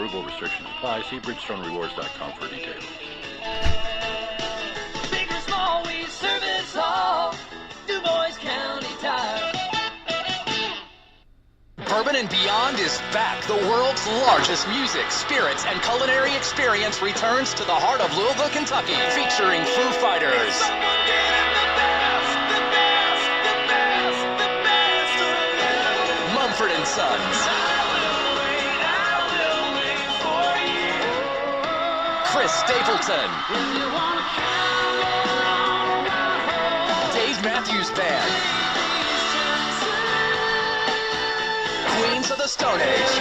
Frugal restrictions apply. See BridgestoneRewards.com for details. Big or small, we service all. Du Bois County Tire. Bourbon and Beyond is back. The world's largest music, spirits, and culinary experience returns to the heart of Louisville, Kentucky, featuring Foo Fighters, Mumford & Sons, Chris Stapleton, Dave Matthews Band, Queens of the Stone Age,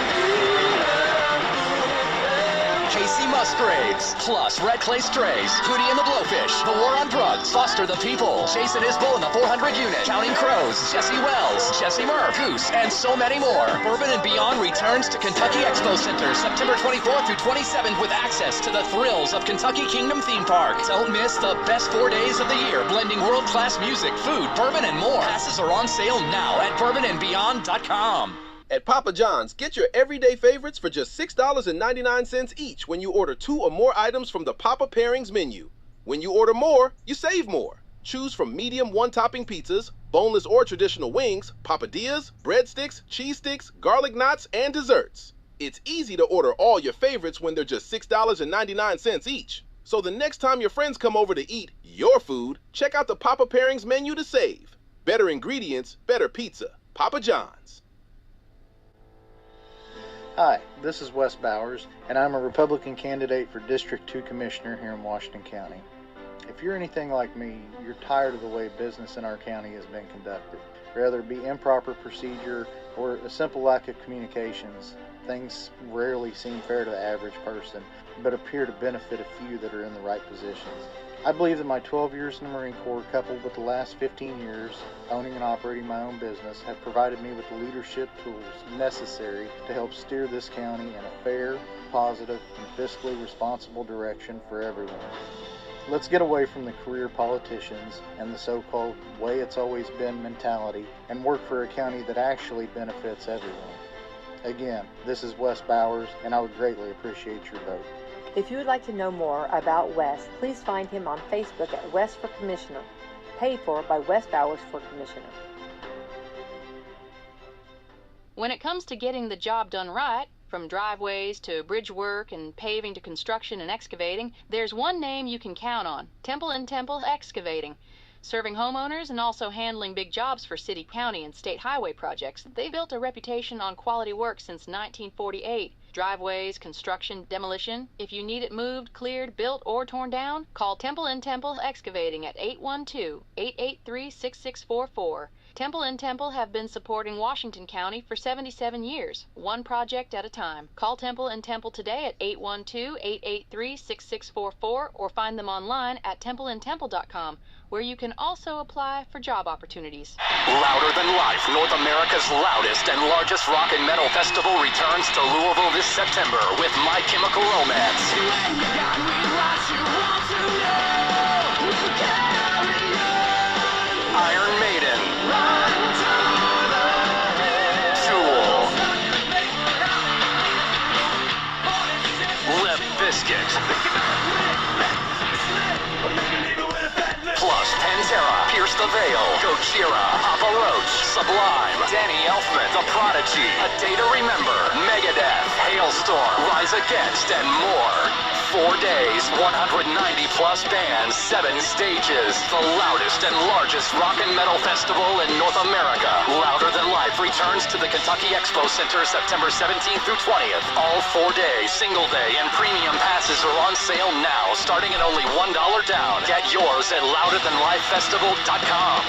Casey Musgraves, plus Red Clay Strays, Hootie and the Blowfish, The War on Drugs, Foster the People, Jason Isbell and the 400 Unit, Counting Crows, Jesse Wells, Jesse Murph, Goose, and so many more. Bourbon and Beyond returns to Kentucky Expo Center September 24th through 27th with access to the thrills of Kentucky Kingdom Theme Park. Don't miss the best 4 days of the year, blending world-class music, food, bourbon, and more. Passes are on sale now at bourbonandbeyond.com. At Papa John's, get your everyday favorites for just $6.99 each when you order 2 or more items from the Papa Pairings menu. When you order more, you save more. Choose from medium one-topping pizzas, boneless or traditional wings, papadillas, breadsticks, cheese sticks, garlic knots, and desserts. It's easy to order all your favorites when they're just $6.99 each. So the next time your friends come over to eat your food, check out the Papa Pairings menu to save. Better ingredients, better pizza. Papa John's. Hi, this is Wes Bowers, and I'm a Republican candidate for District 2 Commissioner here in Washington County. If you're anything like me, you're tired of the way business in our county has been conducted. Whether it be improper procedure or a simple lack of communications, things rarely seem fair to the average person, but appear to benefit a few that are in the right positions. I believe that my 12 years in the Marine Corps, coupled with the last 15 years owning and operating my own business, have provided me with the leadership tools necessary to help steer this county in a fair, positive, and fiscally responsible direction for everyone. Let's get away from the career politicians and the so-called way it's always been mentality and work for a county that actually benefits everyone. Again, this is Wes Bowers, and I would greatly appreciate your vote. If you would like to know more about Wes, please find him on Facebook at Wes for Commissioner, paid for by Wes Bowers for Commissioner. When it comes to getting the job done right, from driveways to bridge work and paving to construction and excavating, there's one name you can count on: Temple & Temple Excavating. Serving homeowners and also handling big jobs for city, county, and state highway projects, they've built a reputation on quality work since 1948. Driveways, construction, demolition. If you need it moved, cleared, built, or torn down, call Temple & Temple Excavating at 812-883-6644. Temple & Temple have been supporting Washington County for 77 years, one project at a time. Call Temple & Temple today at 812-883-6644 or find them online at templeandtemple.com, where you can also apply for job opportunities. Louder Than Life, North America's loudest and largest rock and metal festival, returns to Louisville this September with My Chemical Romance, Iron Maiden, Tool, Limp Bizkit, plus Pantera, Pierce the Veil, Gojira, Papa Roach, Sublime, Danny Elfman, The Prodigy, A Day to Remember, Megadeth, Hailstorm, Rise Against, and more. 4 days, 190 plus bands, 7 stages, the loudest and largest rock and metal festival in North America. Louder Than Life returns to the Kentucky Expo Center September 17th through 20th. All 4 days, single day, and premium passes are on sale now, starting at only $1 down. Get yours at louderthanlifefestival.com.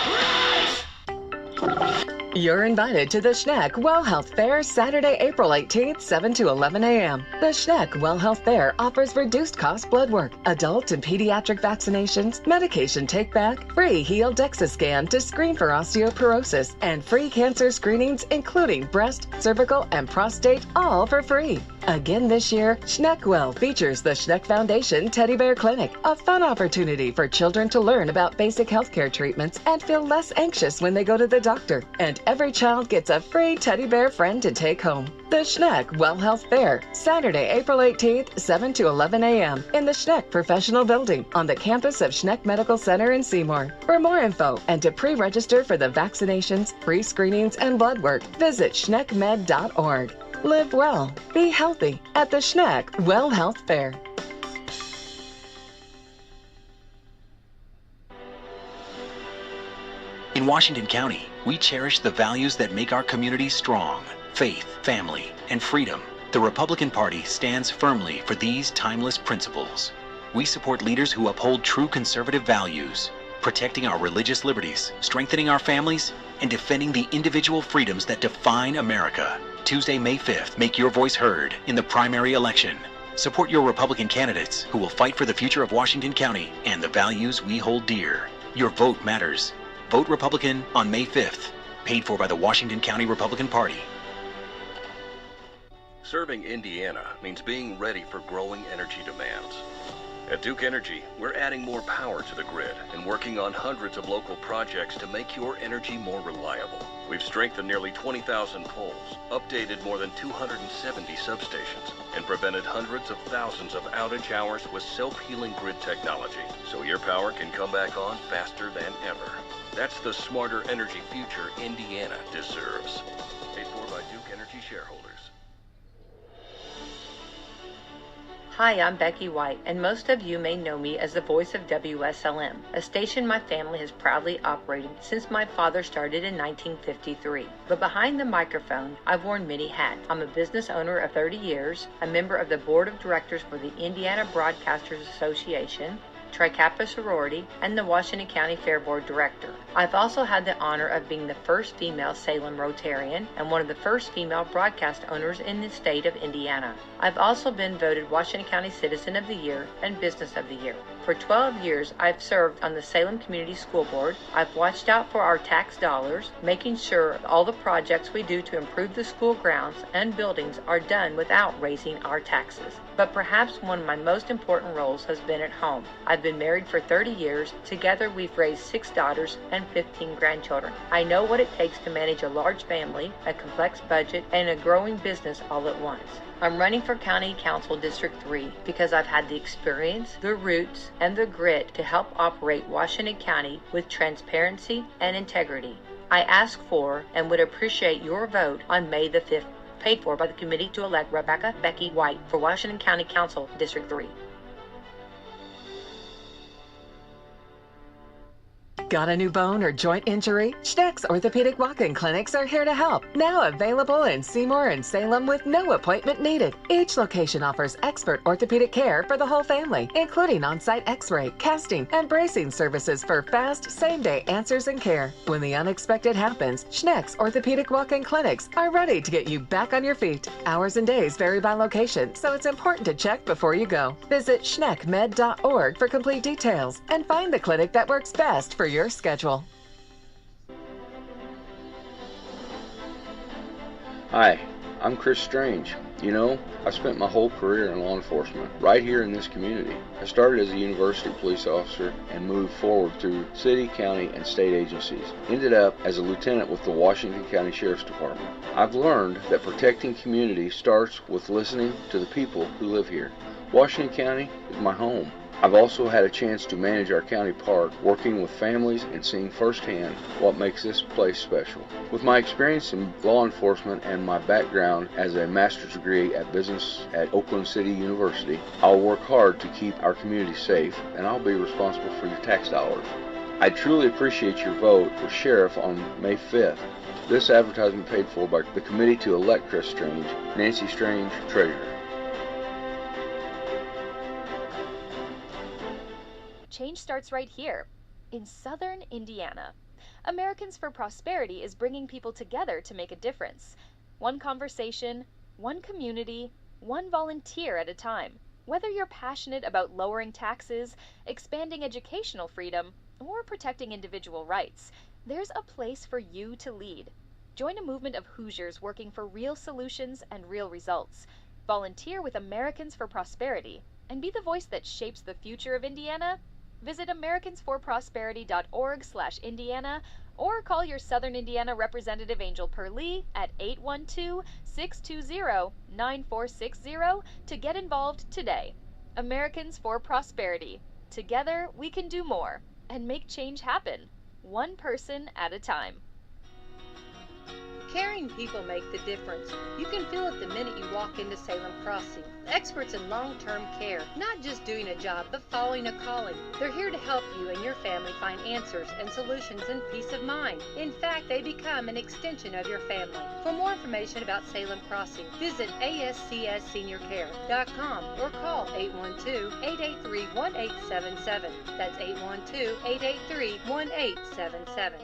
You're invited to the Schneck Well Health Fair Saturday, April 18th, 7 to 11 a.m. The Schneck Well Health Fair offers reduced cost blood work, adult and pediatric vaccinations, medication take-back, free Heal DEXA scan to screen for osteoporosis, and free cancer screenings including breast, cervical, and prostate, all for free. Again this year, Schneck features the Schneck Foundation Teddy Bear Clinic, a fun opportunity for children to learn about basic healthcare treatments and feel less anxious when they go to the doctor. And every child gets a free teddy bear friend to take home. The Schneck Well Health Fair, Saturday, April 18th, 7 to 11 a.m. in the Schneck Professional Building on the campus of Schneck Medical Center in Seymour. For more info and to pre-register for the vaccinations, free screenings, and blood work, visit schneckmed.org. Live well, be healthy at the Schneck Well Health Fair. In Washington County, we cherish the values that make our communities strong: faith, family, and freedom. The Republican Party stands firmly for these timeless principles. We support leaders who uphold true conservative values, protecting our religious liberties, strengthening our families, and defending the individual freedoms that define America. Tuesday, May 5th, make your voice heard in the primary election. Support your Republican candidates who will fight for the future of Washington County and the values we hold dear. Your vote matters. Vote Republican on May 5th. Paid for by the Washington County Republican Party. Serving Indiana means being ready for growing energy demands. At Duke Energy, we're adding more power to the grid and working on hundreds of local projects to make your energy more reliable. We've strengthened nearly 20,000 poles, updated more than 270 substations, and prevented hundreds of thousands of outage hours with self-healing grid technology, so your power can come back on faster than ever. That's the smarter energy future Indiana deserves. Paid for by Duke Energy shareholders. Hi, I'm Becky White, and most of you may know me as the voice of Wslm, a station my family has proudly operated since my father started in 1953. But behind the microphone, I've worn many hats. I'm a business owner of 30 years, a member of the board of directors for the Indiana Broadcasters Association, Tri Kappa sorority, and the Washington County Fair Board Director. I've also had the honor of being the first female Salem Rotarian and one of the first female broadcast owners in the state of Indiana. I've also been voted Washington County Citizen of the Year and Business of the Year. For 12 years, I've served on the Salem Community School Board. I've watched out for our tax dollars, making sure all the projects we do to improve the school grounds and buildings are done without raising our taxes. But perhaps one of my most important roles has been at home. I've been married for 30 years. Together, we've raised 6 daughters and 15 grandchildren. I know what it takes to manage a large family, a complex budget, and a growing business all at once. I'm running for County Council District 3 because I've had the experience, the roots, and the grit to help operate Washington County with transparency and integrity. I ask for and would appreciate your vote on May the 5th, paid for by the committee to elect Rebecca Becky White for Washington County Council District 3. Got a new bone or joint injury? Schneck's Orthopedic Walk-In Clinics are here to help. Now available in Seymour and Salem with no appointment needed. Each location offers expert orthopedic care for the whole family, including on-site x-ray, casting, and bracing services for fast, same-day answers and care. When the unexpected happens, Schneck's Orthopedic Walk-In Clinics are ready to get you back on your feet. Hours and days vary by location, so it's important to check before you go. Visit schneckmed.org for complete details and find the clinic that works best for your schedule. Hi, I'm Chris Strange. You know, I spent my whole career in law enforcement right here in this community. I started as a university police officer and moved forward through city, county, and state agencies. Ended up as a lieutenant with the Washington County Sheriff's Department. I've learned that protecting community starts with listening to the people who live here. Washington County is my home. I've also had a chance to manage our county park, working with families and seeing firsthand what makes this place special. With my experience in law enforcement and my background as a master's degree at business at Oakland City University, I'll work hard to keep our community safe, and I'll be responsible for your tax dollars. I truly appreciate your vote for sheriff on May 5th. This advertisement paid for by the committee to elect Chris Strange, Nancy Strange, Treasurer. Change starts right here, in southern Indiana. Americans for Prosperity is bringing people together to make a difference. One conversation, one community, one volunteer at a time. Whether you're passionate about lowering taxes, expanding educational freedom, or protecting individual rights, there's a place for you to lead. Join a movement of Hoosiers working for real solutions and real results. Volunteer with Americans for Prosperity and be the voice that shapes the future of Indiana. Visit americansforprosperity.org/Indiana Or call your Southern Indiana Representative Angel Perlee at 812-620-9460 to get involved today. Americans for Prosperity. Together, we can do more and make change happen, one person at a time. Caring people make the difference. You can feel it the minute you walk into Salem Crossing. Experts in long-term care, not just doing a job, but following a calling. They're here to help you and your family find answers and solutions and peace of mind. In fact, they become an extension of your family. For more information about Salem Crossing, visit ASCSSeniorCare.com or call 812-883-1877. That's 812-883-1877.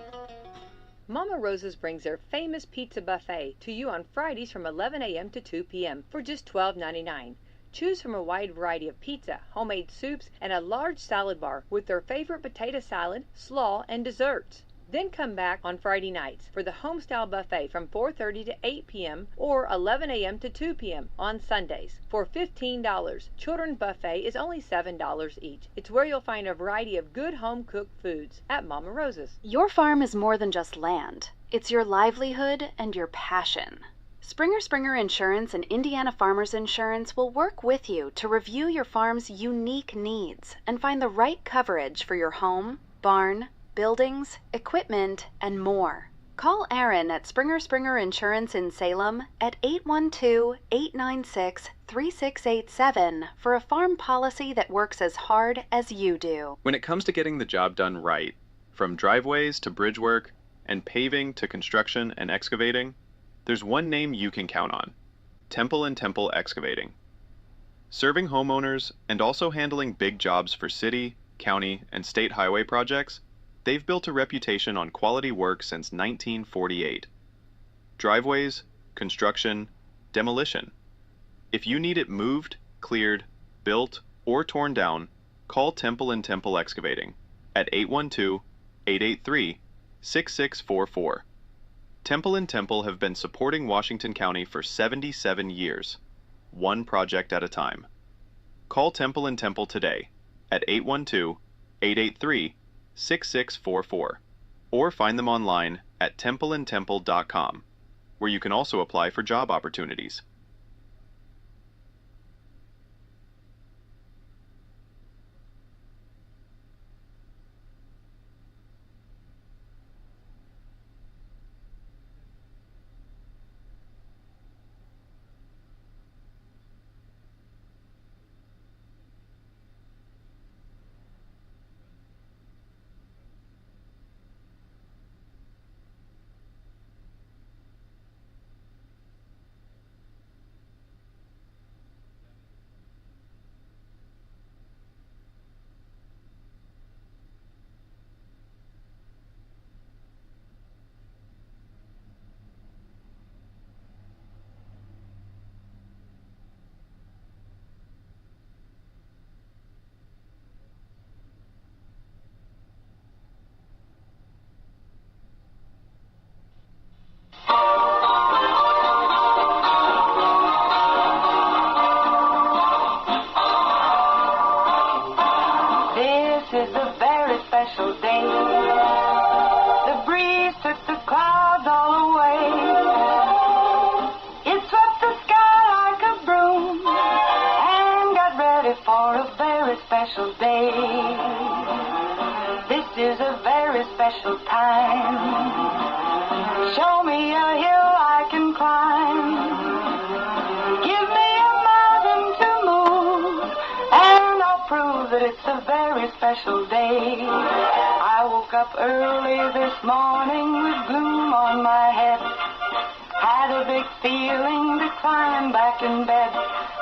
Mama Rosa's brings their famous pizza buffet to you on Fridays from 11 a.m. to 2 p.m. for just $12.99. Choose from a wide variety of pizza, homemade soups, and a large salad bar with their favorite potato salad, slaw, and desserts. Then come back on Friday nights for the Homestyle Buffet from 4:30 to 8 p.m. or 11 a.m. to 2 p.m. on Sundays for $15. Children's Buffet is only $7 each. It's where you'll find a variety of good home-cooked foods at Mama Rosa's. Your farm is more than just land. It's your livelihood and your passion. Springer Insurance and Indiana Farmers Insurance will work with you to review your farm's unique needs and find the right coverage for your home, barn, buildings, equipment, and more. Call Aaron at Springer Insurance in Salem at 812-896-3687 for a farm policy that works as hard as you do. When it comes to getting the job done right, from driveways to bridge work and paving to construction and excavating, there's one name you can count on: Temple & Temple Excavating. Serving homeowners and also handling big jobs for city, county, and state highway projects, they've built a reputation on quality work since 1948. Driveways, construction, demolition. If you need it moved, cleared, built, or torn down, call Temple & Temple Excavating at 812-883-6644. Temple & Temple have been supporting Washington County for 77 years, one project at a time. Call Temple & Temple today at 812-883-6644 or find them online at templeandtemple.com, where you can also apply for job opportunities. This is a very special day. The breeze took the clouds all away. It swept the sky like a broom and got ready for a very special day. This is a very special time. Show me a hill I can climb. Give me a mountain to move, and I'll prove that it's a very special day. I woke up early this morning with gloom on my head. Had a big feeling to climb back in bed.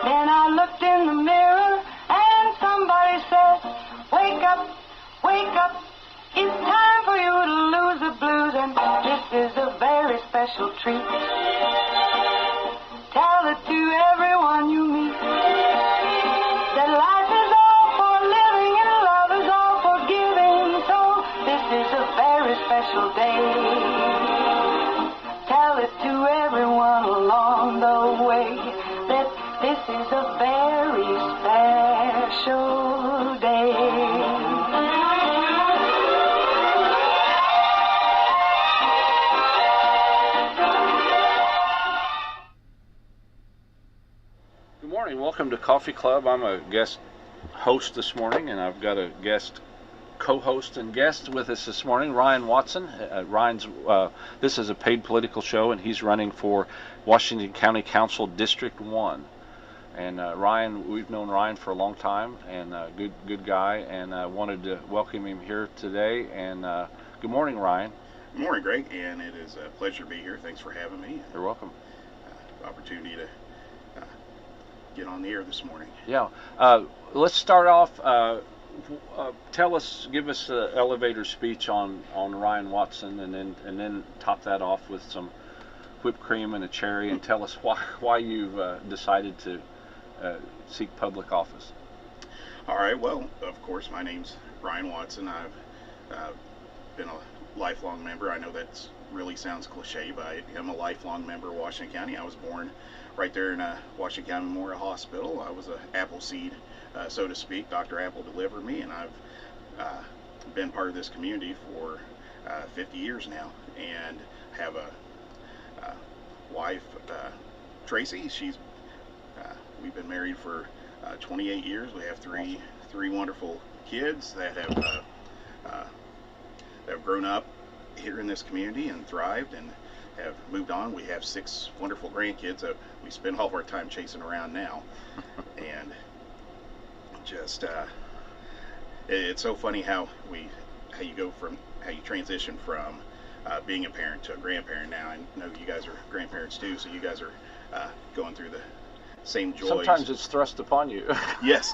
Then I looked in the mirror and somebody said, wake up, wake up. It's time for you to lose the blues, and this is a very special treat. Tell it to everyone you meet that life is all for living and love is all for giving. So this is a very special day. Tell it to everyone along the way that this is a very special day. Coffee Club. I'm a guest host this morning, and I've got a guest co-host and guest with us this morning, Ryan Watson. This is a paid political show, and he's running for Washington County Council District 1. And Ryan, we've known Ryan for a long time, and good guy, and I wanted to welcome him here today. And good morning, Ryan. Good morning, Greg, and it is a pleasure to be here. Thanks for having me. You're welcome. Opportunity to get on the air this morning. Yeah. Let's start off. Give us an elevator speech on Ryan Watson, and then top that off with some whipped cream and a cherry, and tell us why you've decided to seek public office. All right. Well, of course, my name's Ryan Watson. I've been a lifelong member. I know that really sounds cliche, but I am a lifelong member of Washington County. I was born right there in Washington County Memorial Hospital. I was an apple seed, so to speak. Dr. Apple delivered me, and I've been part of this community for 50 years now, and have a wife, Tracy. We've been married for 28 years. We have three wonderful kids that have grown up here in this community and thrived and have moved on. We have 6 wonderful grandkids that we spend all of our time chasing around now. And just it's so funny how you transition from being a parent to a grandparent now. I know you guys are grandparents too, so you guys are going through the same joys. Sometimes it's thrust upon you. Yes.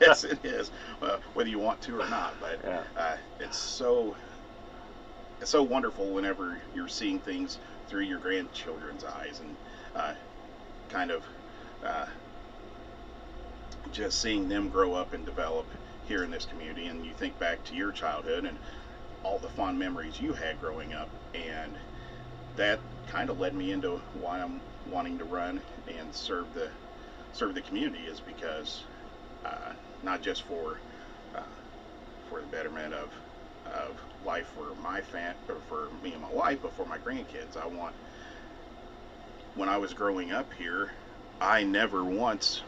Yes, it is, whether you want to or not. But yeah. It's so wonderful whenever you're seeing things through your grandchildren's eyes, and kind of just seeing them grow up and develop here in this community. And you think back to your childhood and all the fond memories you had growing up, and that kind of led me into why I'm wanting to run and serve the community, is because not just for the betterment of life for for me and my wife, but for my grandkids. When I was growing up here, I never once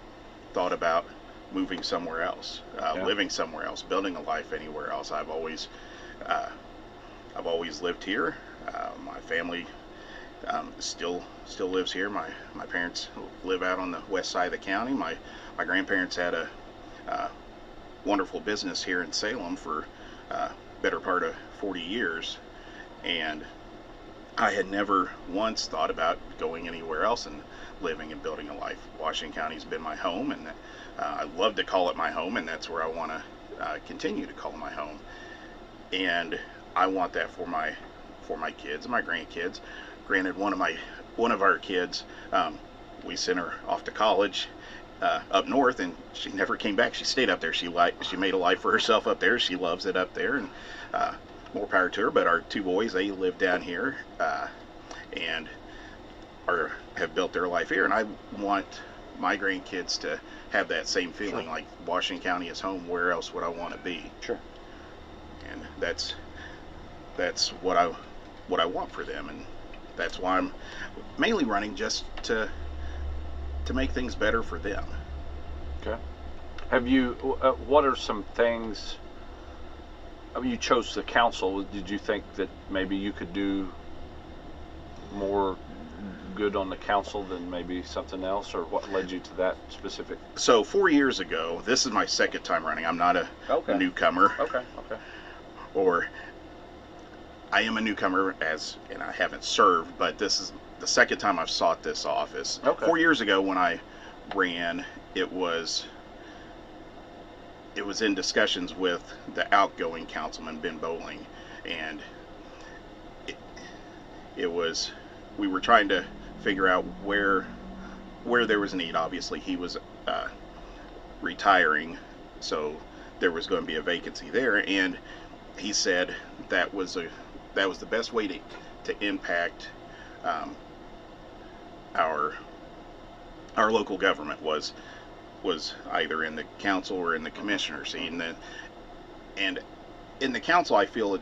thought about moving somewhere else, living somewhere else, building a life anywhere else. I've always lived here. My family still lives here. My parents live out on the west side of the county. My grandparents had a wonderful business here in Salem for better part of 40 years, and I had never once thought about going anywhere else and living and building a life. Washington County's been my home, and I love to call it my home, and that's where I want to continue to call my home. And I want that for my kids and my grandkids. Granted, one of our kids, we sent her off to college up north, and she never came back. She stayed up there. She made a life for herself up there. She loves it up there, and more power to her. But our 2 boys, they live down here and have built their life here. And I want my grandkids to have that same feeling, like Washington County is home. Where else would I want to be? Sure. And that's what I want for them, and that's why I'm mainly running, just to make things better for them. Okay. Have you? What are some things? I mean, you chose the council. Did you think that maybe you could do more good on the council than maybe something else, or what led you to that specific? So 4 years ago, this is my second time running. I'm not a newcomer. Okay. Or I am a newcomer, and I haven't served, but this is the second time I've sought this office. Okay. 4 years ago when I ran, it was in discussions with the outgoing councilman, Ben Bowling, and we were trying to figure out where there was a need. Obviously, he was retiring, so there was going to be a vacancy there, and he said that was the best way to impact our local government was either in the council or in the commissioner seat. And in the council, I feel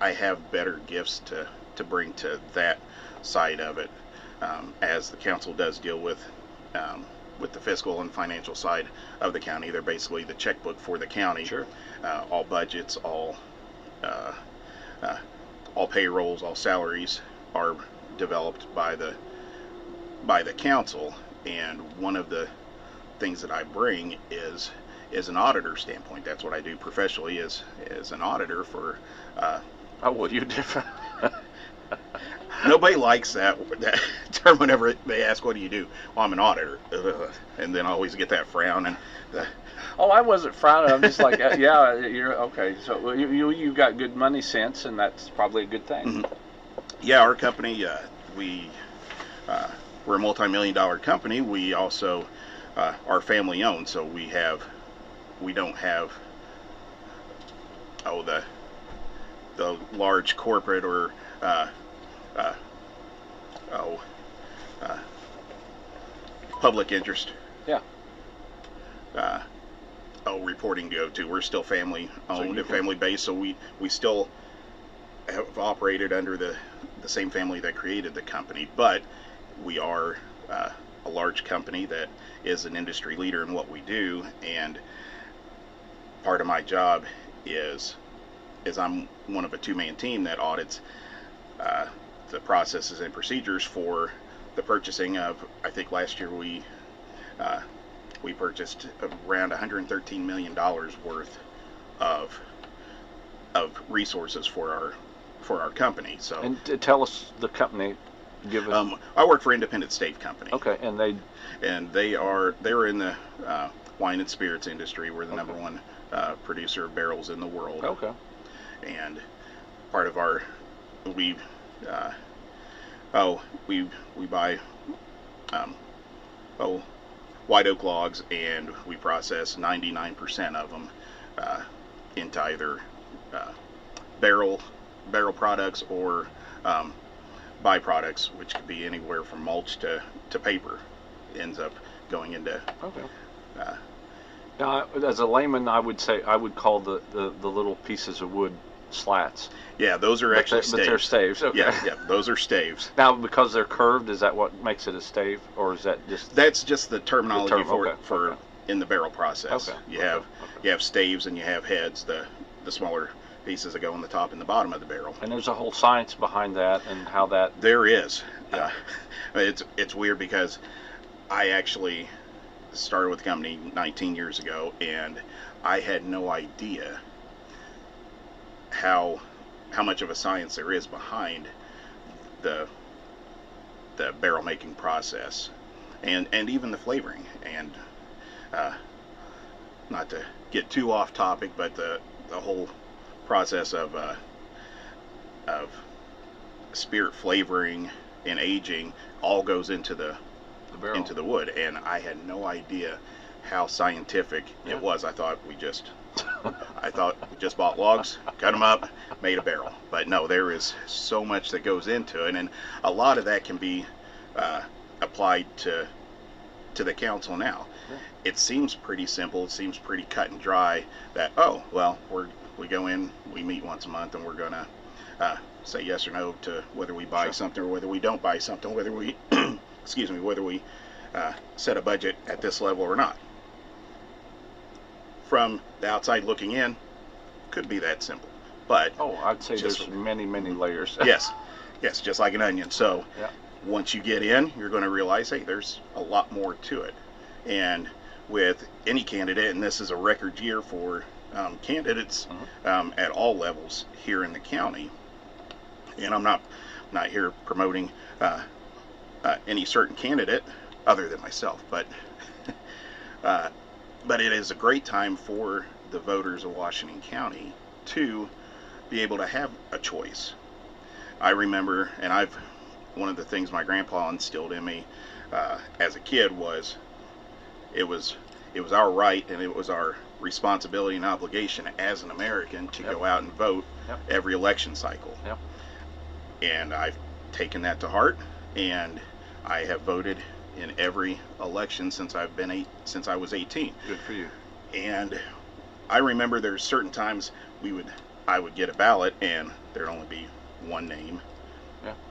I have better gifts to bring to that side of it, as the council does deal with with the fiscal and financial side of the county. They're basically the checkbook for the county. Sure. All budgets, all payrolls, all salaries are developed by the council, and one of the things that I bring is an auditor standpoint. That's what I do professionally, is an auditor for. Oh, well, you're different. Nobody likes that term whenever they ask, "What do you do?" Well, I'm an auditor, and then I always get that frown. And oh, I wasn't frowning. I'm just like, yeah, you're okay. So you got good money sense, and that's probably a good thing. Mm-hmm. Yeah, our company, we're a multi-million-dollar company. We also are family-owned, so we don't have the large corporate or public interest. Yeah. Reporting to go to. We're still family-owned and family-based, so we still have operated under the same family that created the company, but we are a large company that is an industry leader in what we do, and part of my job is I'm one of a two-man team that audits the processes and procedures for the purchasing of, I think last year we purchased around $113 million worth of resources for our company. So, and tell us the company. Give us. I work for Independent Stave Company. Okay, and they're in the wine and spirits industry. We're the number one producer of barrels in the world. Okay. And part of our we buy white oak logs, and we process 99% of them into either barrel products or byproducts, which could be anywhere from mulch to paper. Ends up going into. Okay. Now, as a layman, I would call the little pieces of wood slats. Yeah, those are actually staves. But they're staves. Okay. Yeah, those are staves. Now, because they're curved, is that what makes it a stave, or is that just? That's just the terminology for in the barrel process. Okay. You have staves and you have heads, the smaller pieces that go on the top and the bottom of the barrel. And there's a whole science behind that and how that. There is. It's weird because I actually started with the company 19 years ago, and I had no idea how much of a science there is behind the barrel making process, and even the flavoring. And not to get too off topic, but the whole process of spirit flavoring and aging all goes into the barrel, into the wood, and I had no idea how scientific it was. I thought we just bought logs, cut them up, made a barrel. But no, there is so much that goes into it, and a lot of that can be applied to the council now. It seems pretty simple. It seems pretty cut and dry. That we go in, we meet once a month, and we're gonna say yes or no to whether we buy something or whether we don't buy something, whether we whether we set a budget at this level or not. From the outside looking in, could be that simple. But I'd say there's many layers. yes, just like an onion. So once you get in, you're going to realize, hey, there's a lot more to it. And with any candidate, and this is a record year for candidates at all levels here in the county, and I'm not here promoting any certain candidate other than myself, but it is a great time for the voters of Washington County to be able to have a choice. I remember, and one of the things my grandpa instilled in me as a kid was it was our right and it was our responsibility and obligation as an American to go out and vote every election cycle. And I've taken that to heart, and I have voted in every election since I was 18. Good for you. And I remember there's certain times I would get a ballot and there'd only be one name,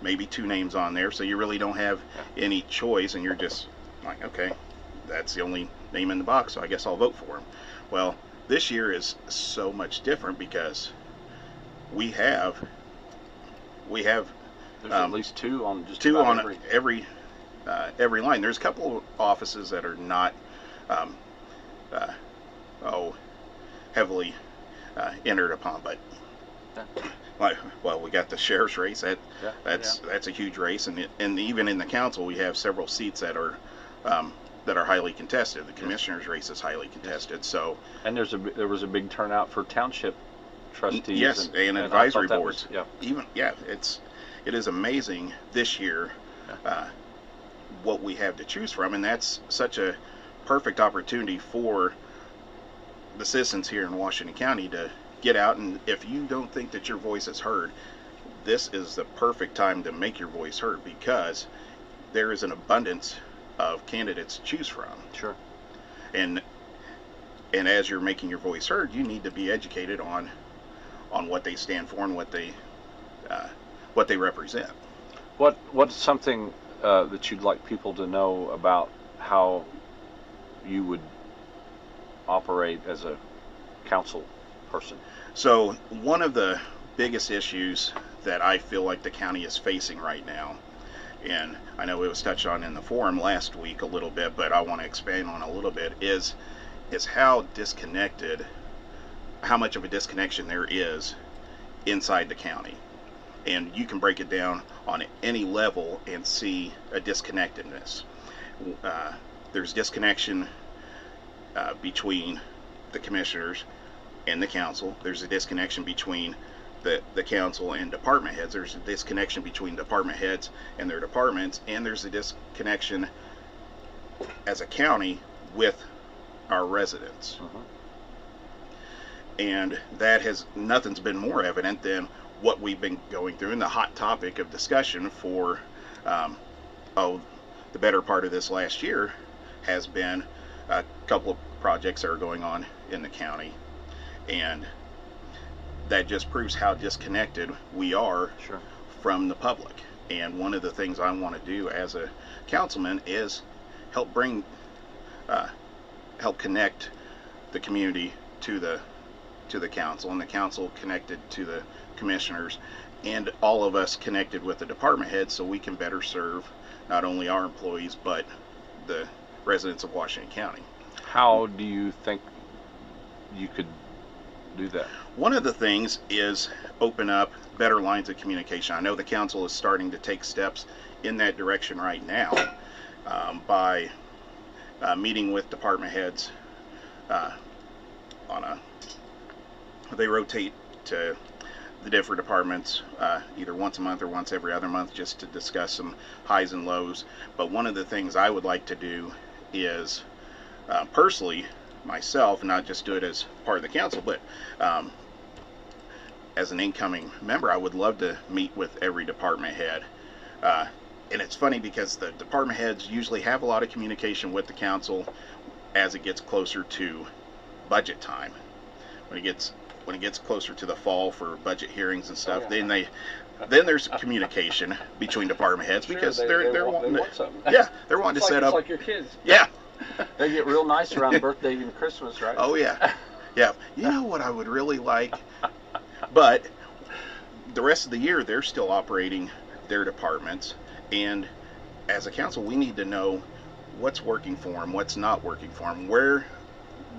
maybe two names on there, so you really don't have any choice, and you're just like, okay, that's the only name in the box, so I guess I'll vote for him. Well, this year is so much different because we have there's at least two on just two about on every line. There's a couple of offices that are not heavily entered upon, but well, we got the sheriff's race. That's a huge race, and even in the council, we have several seats that are highly contested. The commissioner's race is highly contested. So, and there was a big turnout for township trustees. Yes, and advisory boards. Was, it is amazing this year what we have to choose from, and that's such a perfect opportunity for the citizens here in Washington County to get out, and if you don't think that your voice is heard, this is the perfect time to make your voice heard, because there is an abundance of candidates to choose from. Sure. And as you're making your voice heard, you need to be educated on what they stand for and what they represent. What's something that you'd like people to know about how you would operate as a council person? So one of the biggest issues that I feel like the county is facing right now, and I know it was touched on in the forum last week a little bit, but I want to expand on a little bit, is how much of a disconnection there is inside the county. And you can break it down on any level and see a disconnectedness. There's disconnection between the commissioners and the council. There's a disconnection between the council and department heads. There's a disconnection between department heads and their departments, and there's a disconnection as a county with our residents. And nothing's been more evident than what we've been going through, and the hot topic of discussion for the better part of this last year has been a couple of projects that are going on in the county, and that just proves how disconnected we are from the public. And one of the things I want to do as a councilman is help connect the community to the council, and the council connected to the commissioners, and all of us connected with the department heads, so we can better serve not only our employees but the residents of Washington County. How do you think you could do that? One of the things is open up better lines of communication. I know the council is starting to take steps in that direction right now by meeting with department heads they rotate to the different departments either once a month or once every other month, just to discuss some highs and lows. But one of the things I would like to do is personally myself, not just do it as part of the council, but as an incoming member, I would love to meet with every department head. And it's funny because the department heads usually have a lot of communication with the council as it gets closer to budget time. When it gets closer to the fall for budget hearings and stuff, then there's communication between department heads, because they're wanting something. Yeah, they're wanting to set up. It's like your kids. Yeah. They get real nice around birthday and Christmas, right? Oh yeah, yeah. You know what I would really like, but the rest of the year they're still operating their departments, and as a council we need to know what's working for them, what's not working for them,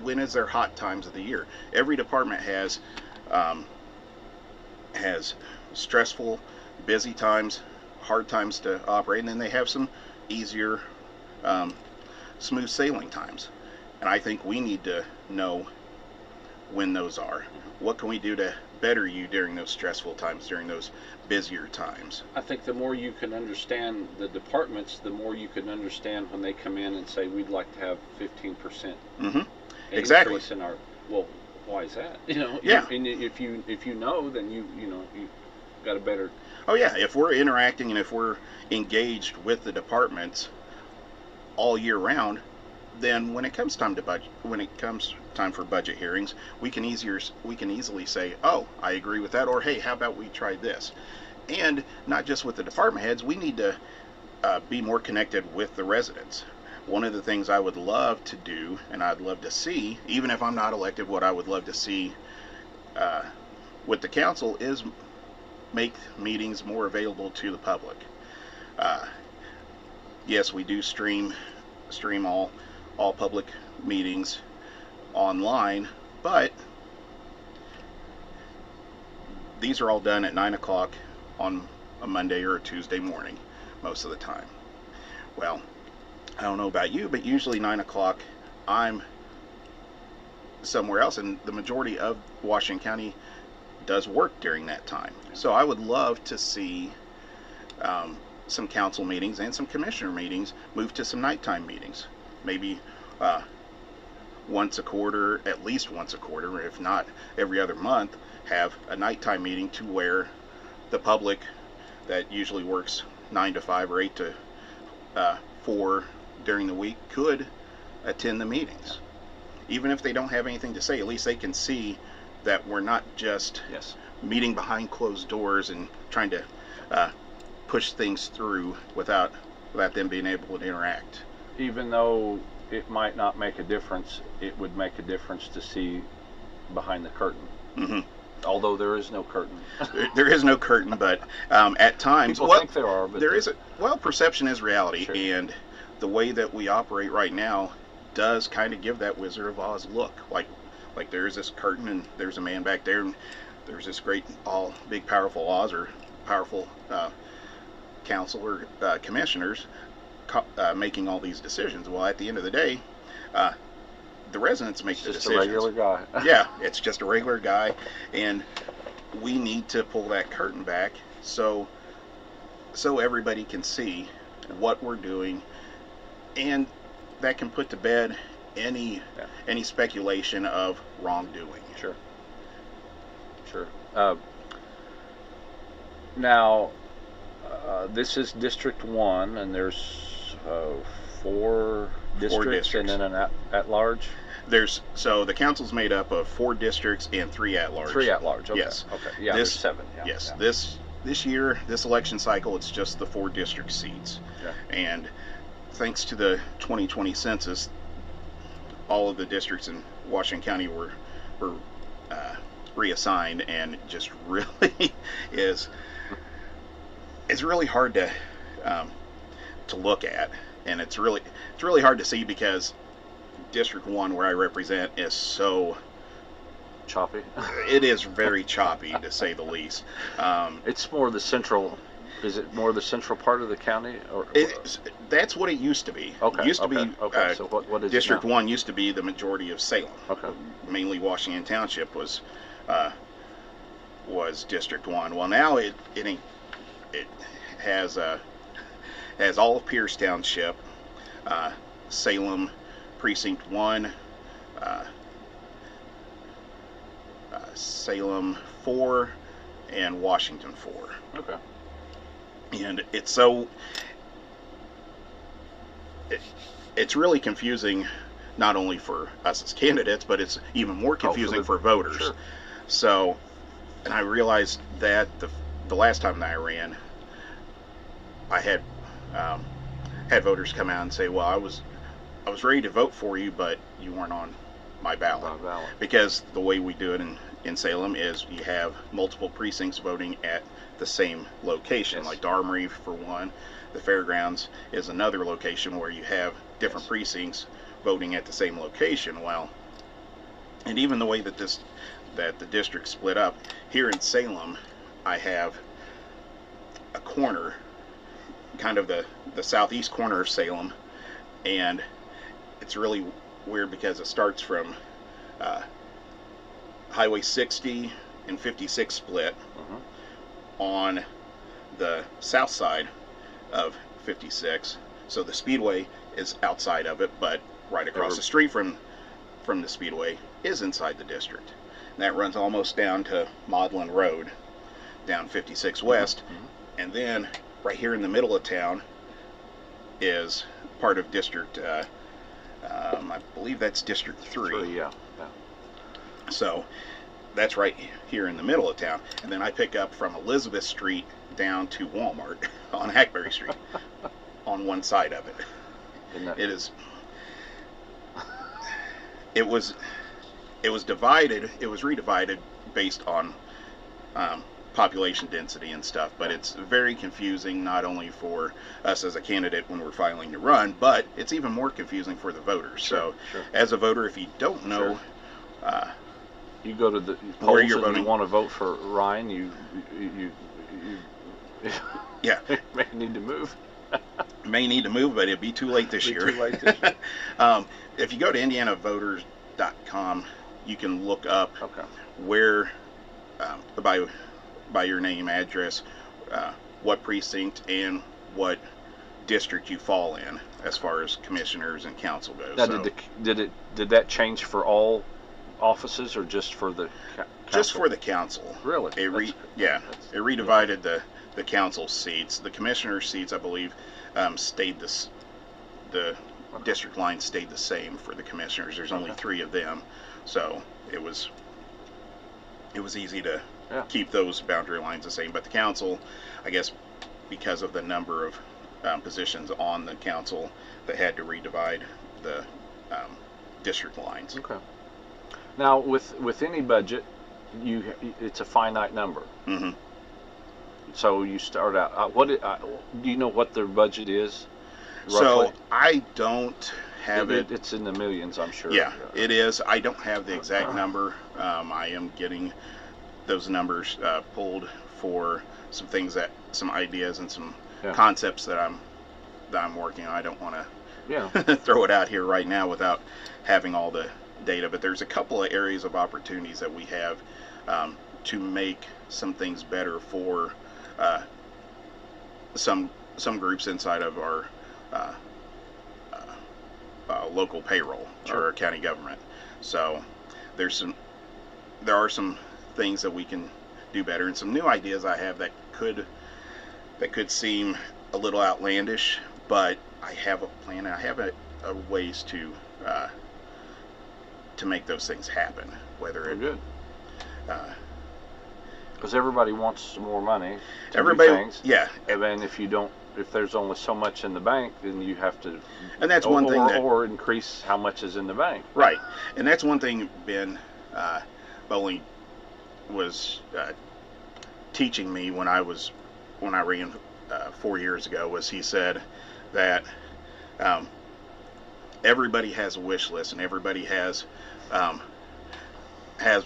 when is their hot times of the year. Every department has stressful, busy times, hard times to operate, and then they have some easier, smooth sailing times. And I think we need to know when those are. What can we do to better you during those stressful times, during those busier times? I think the more you can understand the departments, the more you can understand when they come in and say, we'd like to have 15%. Exactly. Increase in our, well, why is that? Yeah. And if you know, then you got a better. Oh yeah, if we're interacting and if we're engaged with the departments all year round, then when it comes time for budget hearings, we can easily say, oh, I agree with that, or hey, how about we try this? And not just with the department heads, we need to be more connected with the residents. one of the things I would love to do, and I'd love to see, even if I'm not elected, what I would love to see with the council is make meetings more available to the public. Yes, we do stream all public meetings online, but these are all done at 9 o'clock on a Monday or a Tuesday morning most of the time. Well, I don't know about you, but usually 9 o'clock I'm somewhere else, and the majority of Washington County does work during that time. So I would love to see some council meetings and some commissioner meetings move to some nighttime meetings. Maybe once a quarter, at least once a quarter, if not every other month, have a nighttime meeting to where the public that usually works 9 to 5 or 8 to 4 during the week could attend the meetings. Even if they don't have anything to say, at least they can see that we're not just meeting behind closed doors and trying to push things through without them being able to interact. Even though it might not make a difference, it would make a difference to see behind the curtain. Mm-hmm. Although there is no curtain. There is no curtain, but at times... People think there are, but... Perception is reality, sure. And the way that we operate right now does kind of give that Wizard of Oz look. Like there's this curtain, and there's a man back there, and there's this great, big, powerful Oz, or powerful council or commissioners making all these decisions. Well, at the end of the day, the residents make the decisions. Just a regular guy. Yeah, it's just a regular guy, and we need to pull that curtain back so everybody can see what we're doing, and that can put to bed any speculation of wrongdoing. Sure. Now, this is District 1, and there's 4 districts and then an at-large? So the council's made up of 4 districts and 3 at-large. 3 at-large, okay. Yes. Okay. Yeah, there's 7. Yeah. Yes. Yeah. This year, this election cycle, it's just the 4 district seats. Yeah. And thanks to the 2020 census, all of the districts in Washington County were reassigned, and it just really is really hard to look at, and it's really hard to see because District 1, where I represent, is so choppy. It is very choppy, to say the least. It's more the central. Is it more the central part of the county, or that's what it used to be? Okay. It used to be. Okay. So what is District it now? 1 used to be the majority of Salem. Okay. Mainly Washington Township was District 1. Well, now it has all of Pierce Township, Salem Precinct 1, Salem 4, and Washington 4. Okay. And it's really confusing, not only for us as candidates, but it's even more confusing for voters. Sure. So, and I realized that the last time that I ran, I had voters come out and say, well, I was ready to vote for you, but you weren't on my ballot. Because the way we do it in Salem is you have multiple precincts voting at the same location. Yes. Like the Armory for one, the Fairgrounds is another location where you have different precincts voting at the same location. Well, and even the way that the district split up here in Salem, I have a corner, kind of the southeast corner of Salem, and it's really weird because it starts from Highway 60 and 56 split on the south side of 56. So the Speedway is outside of it, but right across the street from the Speedway is inside the district. And that runs almost down to Maudlin Road, down 56 West, and then right here in the middle of town is part of District, I believe that's District 3. Yeah. So that's right here in the middle of town. And then I pick up from Elizabeth Street down to Walmart on Hackberry Street on one side of it. It is. It was divided. It was redivided based on population density and stuff, but it's very confusing, not only for us as a candidate when we're filing to run, but it's even more confusing for the voters. Sure, so as a voter, if you don't know you go to the where polls you're and voting, you want to vote for Ryan, you yeah, may need to move. May need to move, but it'll be too late this year. Too late this year. If you go to indianavoters.com, you can look up where by your name, address, what precinct and what district you fall in as far as commissioners and council goes. Now, So, did that change for all offices or just for the council? just for the council. Really? It it redivided the council seats. The commissioner seats, I believe, stayed the district line stayed the same for the commissioners. There's only 3 of them, so it was easy to keep those boundary lines the same. But the council, I guess, because of the number of positions on the council, they had to redivide the district lines. Okay. Now, with any budget, it's a finite number. Mm-hmm. So you start out. Do you know what their budget is? Roughly? So I don't have it. It's in the millions, I'm sure. Yeah, it is. I don't have the exact number. I am getting those numbers pulled for some ideas and some concepts that I'm working on. I don't want to throw it out here right now without having all the data, but there's a couple of areas of opportunities that we have to make some things better for some groups inside of our local payroll or our county government. So there are some things that we can do better, and some new ideas I have that could seem a little outlandish, but I have a plan. I have a ways to make those things happen. Whether it good. Because everybody wants some more money to everybody do things. Yeah. And then if there's only so much in the bank, then you have to, and that's one thing or increase how much is in the bank. Right. And that's one thing Ben Bowling was teaching me when I ran 4 years ago, was he said that everybody has a wish list, and everybody has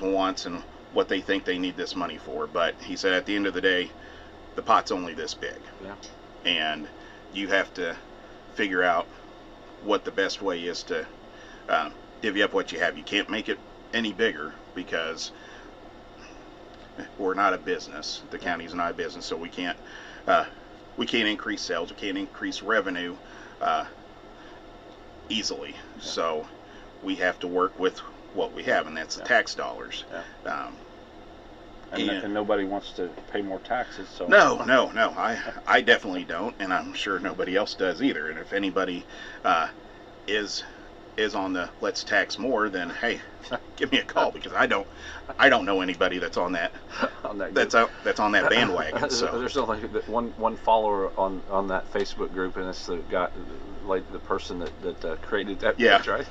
wants and what they think they need this money for. But he said at the end of the day, the pot's only this big. Yeah. And you have to figure out what the best way is to divvy up what you have. You can't make it any bigger because we're not a business. The county's not a business, so we can't increase sales. We can't increase revenue easily. Yeah. So we have to work with what we have, and that's the tax dollars. Yeah. And nobody wants to pay more taxes. So No. I definitely don't, and I'm sure nobody else does either. And if anybody is on the let's tax more, then hey, give me a call, because I don't know anybody that's on that that's on that bandwagon. So there's only one follower on that Facebook group, and it's the guy, like the person that created that page, right?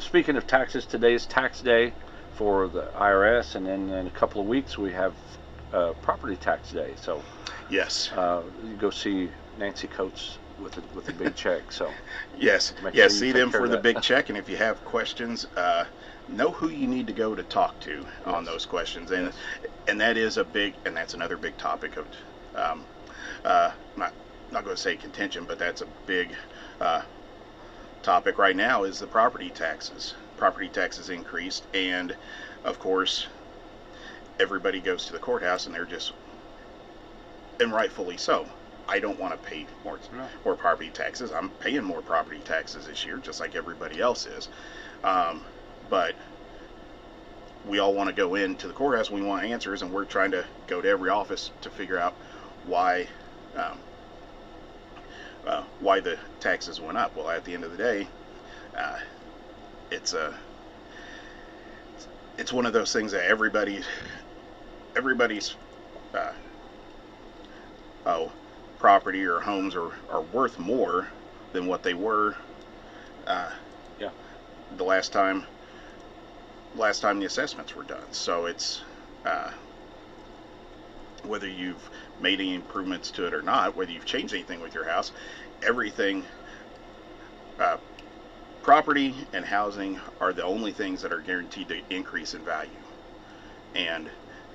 Speaking of taxes, today is tax day for the IRS, and then in a couple of weeks we have property tax day. So yes, you go see Nancy Coates with a big check. So yes, see them for the big check, and if you have questions, know who you need to go to talk to on those questions. And that's another big topic of not going to say contention, but that's a big topic right now, is the property taxes. Property taxes increased, and of course everybody goes to the courthouse, and and rightfully so. I don't want to pay more property taxes. I'm paying more property taxes this year, just like everybody else is. But we all want to go into the courthouse. We want answers, and we're trying to go to every office to figure out why the taxes went up. Well, at the end of the day, it's one of those things that everybody's property or homes are worth more than what they were yeah. the last time the assessments were done. So it's whether you've made any improvements to it or not, whether you've changed anything with your house, everything, property and housing are the only things that are guaranteed to increase in value. And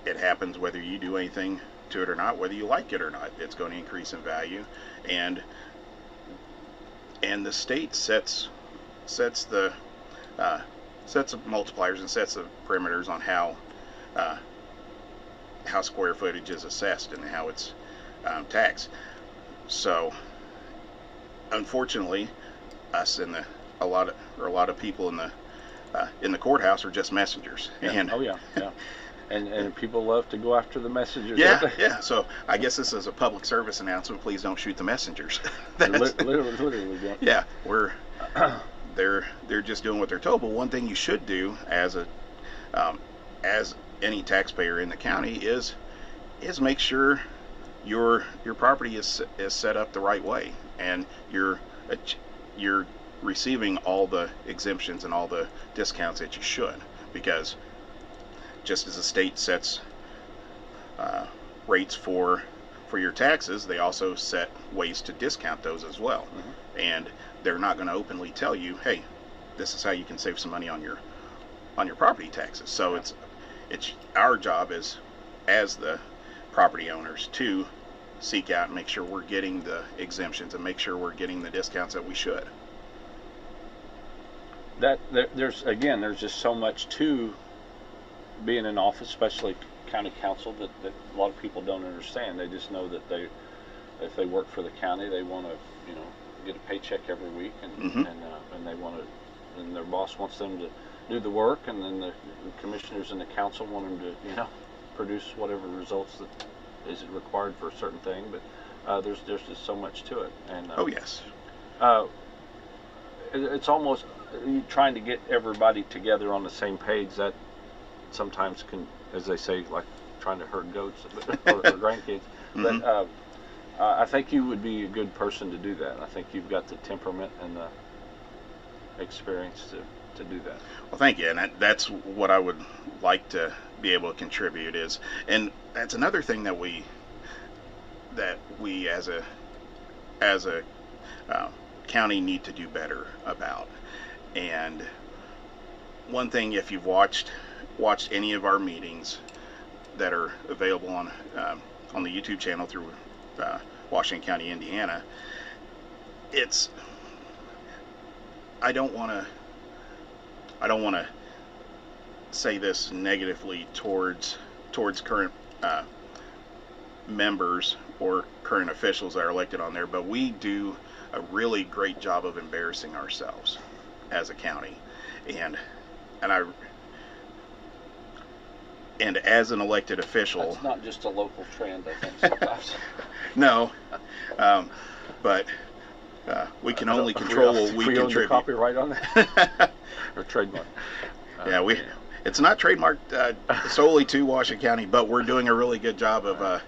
it happens whether you do anything to it or not, whether you like it or not, it's going to increase in value. And the state sets the multipliers and sets the parameters on how square footage is assessed and how it's taxed. So unfortunately, us and a lot of people in the courthouse are just messengers. Yeah. And oh yeah. And people love to go after the messengers. Yeah. So I guess this is a public service announcement. Please don't shoot the messengers. literally. Yeah, they're just doing what they're told. But one thing you should do as any taxpayer in the county is make sure your property is set up the right way, and you're receiving all the exemptions and all the discounts that you should, because just as the state sets rates for your taxes, they also set ways to discount those as well. Mm-hmm. And they're not going to openly tell you, hey, this is how you can save some money on your property taxes. So it's our job as the property owners to seek out and make sure we're getting the exemptions and make sure we're getting the discounts that we should. There's just so much to being in office, especially county council, that a lot of people don't understand. They just know that if they work for the county, they want to get a paycheck every week, and and they want to, and their boss wants them to do the work, and then the commissioners and the council want them to produce whatever results that is required for a certain thing. But there's just so much to it. And oh yes, it's almost trying to get everybody together on the same page. That sometimes can, as they say, like trying to herd goats or grandkids. Mm-hmm. But I think you would be a good person to do that. I think you've got the temperament and the experience to do that. Well, thank you. And that's what I would like to be able to contribute is, and that's another thing that we as a county need to do better about. And one thing, if you've watched any of our meetings that are available on the YouTube channel through Washington County, Indiana, I don't want to say this negatively towards current members or current officials that are elected on there, but we do a really great job of embarrassing ourselves as a county, and as an elected official. It's not just a local trend, I think, sometimes. No, but we can only control what we contribute. The copyright on that, or trademark. Yeah, it's not trademarked solely to Washington County, but we're doing a really good job of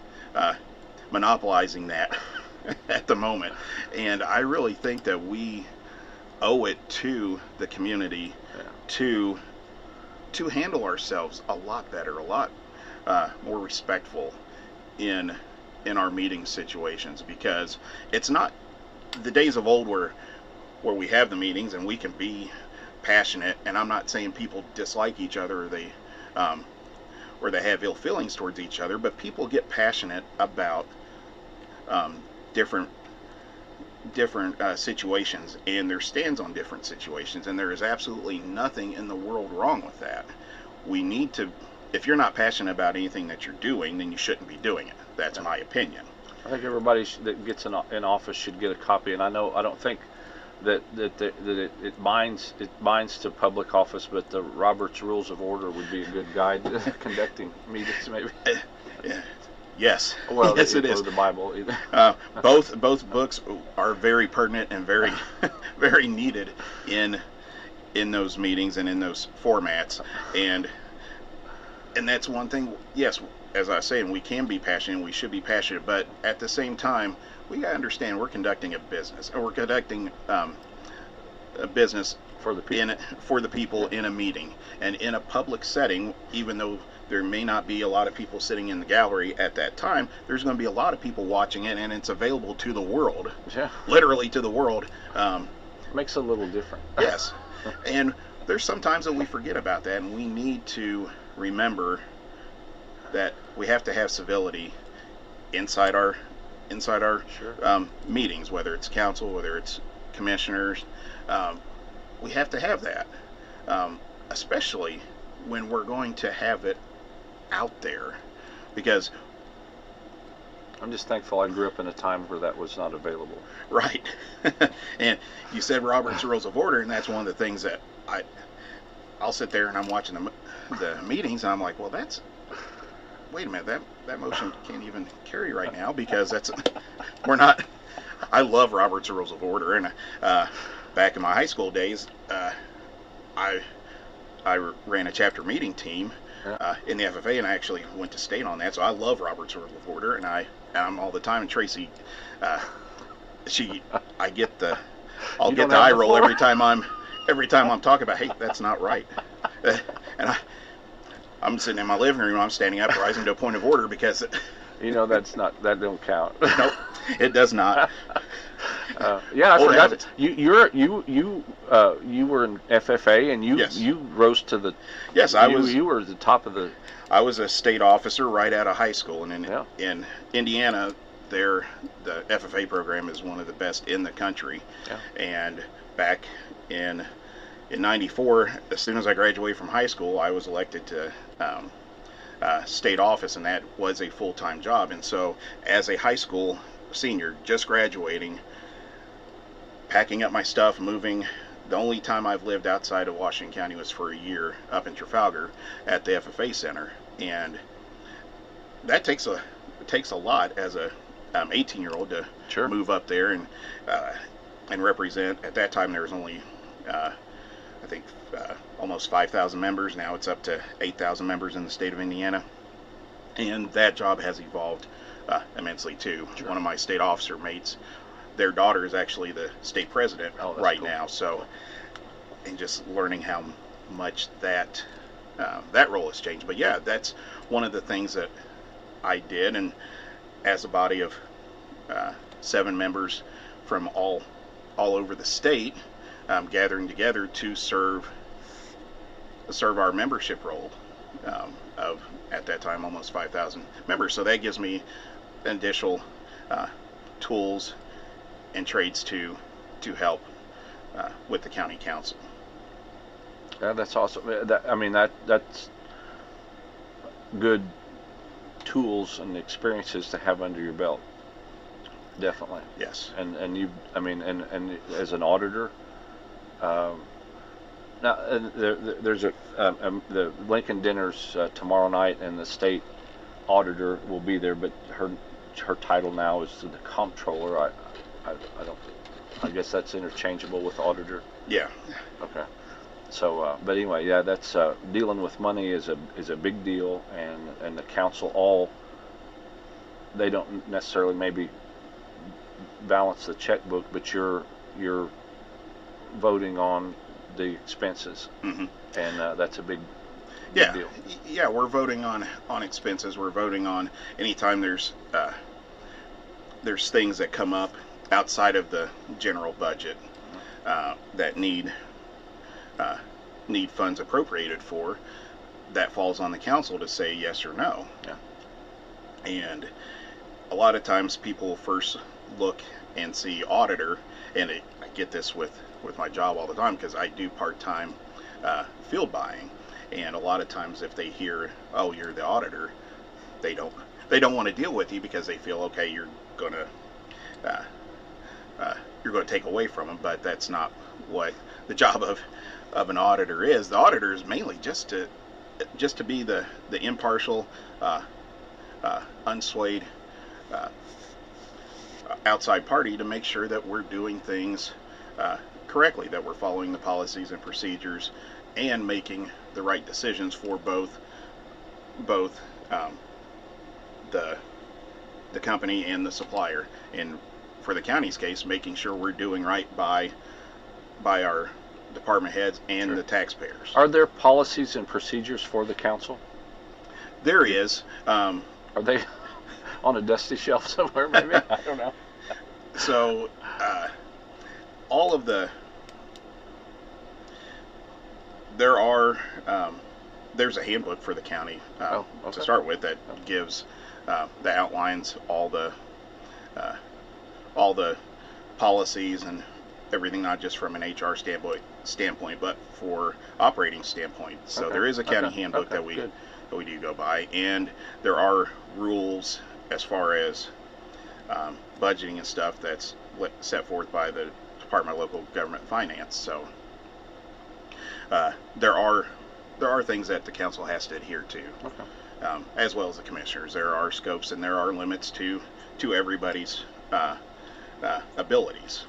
monopolizing that at the moment. And I really think that we owe it to the community to handle ourselves a lot better, a lot more respectful in our meeting situations, because it's not the days of old where we have the meetings and we can be passionate, and I'm not saying people dislike each other or they have ill feelings towards each other, but people get passionate about different situations and their stands on different situations, and there is absolutely nothing in the world wrong with that. We need to, if you're not passionate about anything that you're doing, then you shouldn't be doing it. That's my opinion. I think everybody that gets in office should get a copy, and I don't think that it binds to public office, but the Robert's Rules of Order would be a good guide to conducting meetings, maybe. Yes. Well, yes, it is. The Bible either. Both books are very pertinent and very very needed in those meetings and in those formats, and that's one thing. Yes, as I was saying, we can be passionate, we should be passionate, but at the same time, we got to understand we're conducting a business, and we're conducting a business for the people. For the people in a meeting and in a public setting. Even though there may not be a lot of people sitting in the gallery at that time, there's going to be a lot of people watching it, and it's available to the world. Yeah. Literally to the world. Makes it a little different. Yes. And there's sometimes that we forget about that, and we need to remember that we have to have civility inside our sure. Meetings, whether it's council, whether it's commissioners. We have to have that, especially when we're going to have it out there, because I'm just thankful I grew up in a time where that was not available. Right. And you said Robert's Rules of Order, and that's one of the things that I'll sit there and I'm watching the meetings, and I'm like, well, wait a minute, that motion can't even carry right now, because we're not. I love Robert's Rules of Order, and back in my high school days, I ran a chapter meeting team in the FFA, and I actually went to state on that. So I love Robert's Rules of Order, and I'm all the time. And Tracy, I'll get the eye roll every time I'm talking about, hey, that's not right. And I'm sitting in my living room, I'm standing up, rising to a point of order, because that don't count. Nope, it does not. Yeah, I forgot. You were in FFA, and you rose to the. Yes, You were at the top of the. I was a state officer right out of high school, and in Indiana, the FFA program is one of the best in the country. Yeah. And back in '94, as soon as I graduated from high school, I was elected to state office, and that was a full-time job. And so, as a high school senior, just graduating, packing up my stuff, moving. The only time I've lived outside of Washington County was for a year up in Trafalgar at the FFA Center, and that takes a lot as a 18-year-old to move up there and represent. At that time, there was only I think almost 5,000 members. Now it's up to 8,000 members in the state of Indiana, and that job has evolved immensely too. Sure. One of my state officer mates, their daughter is actually the state president right now. So, and just learning how much that role has changed. But yeah, that's one of the things that I did, and as a body of 7 members from all over the state, gathering together to serve our membership role of, at that time, almost 5,000 members. So that gives me additional tools and traits to help with the county council. Yeah, that's awesome. That's good tools and experiences to have under your belt. Definitely. Yes. And you, and as an auditor, now there's the Lincoln dinner's tomorrow night, and the state auditor will be there, but her title now is the comptroller. I guess that's interchangeable with auditor. Yeah. Okay. So, but anyway, yeah, that's dealing with money is a big deal, and the council they don't necessarily maybe balance the checkbook, but you're voting on the expenses, and that's a big deal. Yeah, we're voting on expenses. We're voting on anytime there's things that come up outside of the general budget that need funds appropriated for. That falls on the council to say yes or no. Yeah. And a lot of times people first look and see auditor, and I get this with my job all the time, because I do part-time field buying, and a lot of times if they hear, oh, you're the auditor, they don't want to deal with you, because they feel, okay, you're going to take away from them. But that's not what the job of an auditor is. The auditor is mainly just to be the impartial, unswayed outside party to make sure that we're doing things correctly, that we're following the policies and procedures and making the right decisions for both the company and the supplier, and for the county's case, making sure we're doing right by our department heads and the taxpayers. Are there policies and procedures for the council? There is. Are they on a dusty shelf somewhere, maybe? I don't know. So, all of there's a handbook for the county to start with that gives, that outlines all the policies and everything, not just from an HR standpoint, but for operating standpoint. So there is a county handbook that we do go by, and there are rules as far as budgeting and stuff that's set forth by the Department of Local Government and Finance. So there are things that the council has to adhere to, as well as the commissioners. There are scopes and there are limits to everybody's abilities.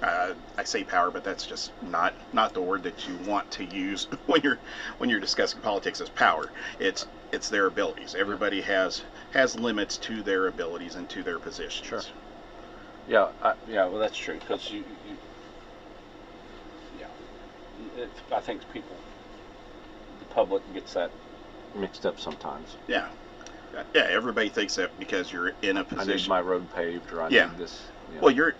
I say power, but that's just not the word that you want to use when you're discussing politics as power. It's their abilities. Everybody has limits to their abilities and to their positions. Sure. Yeah. Well, that's true, because I think the public gets that mixed up sometimes. Yeah. Everybody thinks that because you're in a position. I need my road paved, or I need this. You know. Well, you're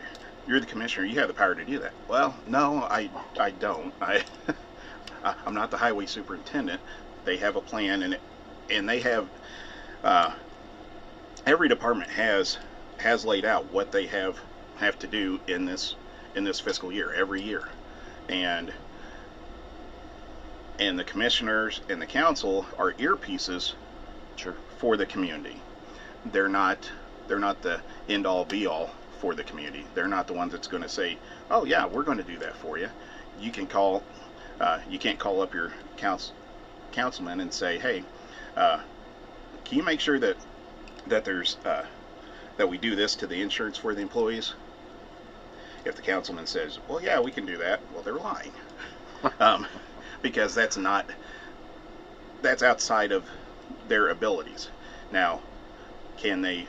the commissioner. You have the power to do that. Well, no, I don't. I'm not the highway superintendent. They have a plan, and they have every department has laid out what they have to do in this fiscal year, every year, and the commissioners and the council are earpieces for the community. They're not the end all be all for the community. They're not the ones that's going to say, oh yeah, we're going to do that for you. You can't call up your councilman and say, hey, can you make sure that there's that we do this to the insurance for the employees? If the councilman says, well, yeah, we can do that, well, they're lying. Because that's outside of their abilities. Now, can they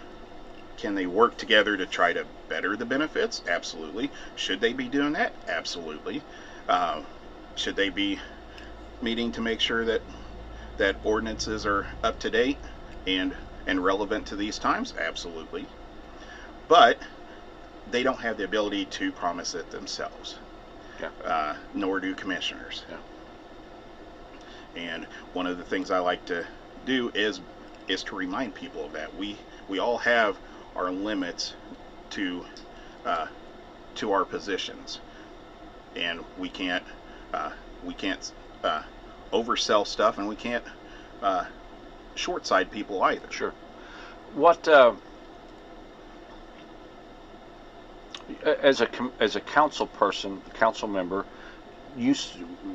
work together to try to better the benefits? Absolutely. Should they be doing that? Absolutely. Should they be meeting to make sure that ordinances are up to date and relevant to these times? Absolutely. But they don't have the ability to promise it themselves. Nor do commissioners. And one of the things I like to do is to remind people of that. We all have our limits to our positions, and we can't oversell stuff, and we can't short side people either. Sure. What as a council person, council member,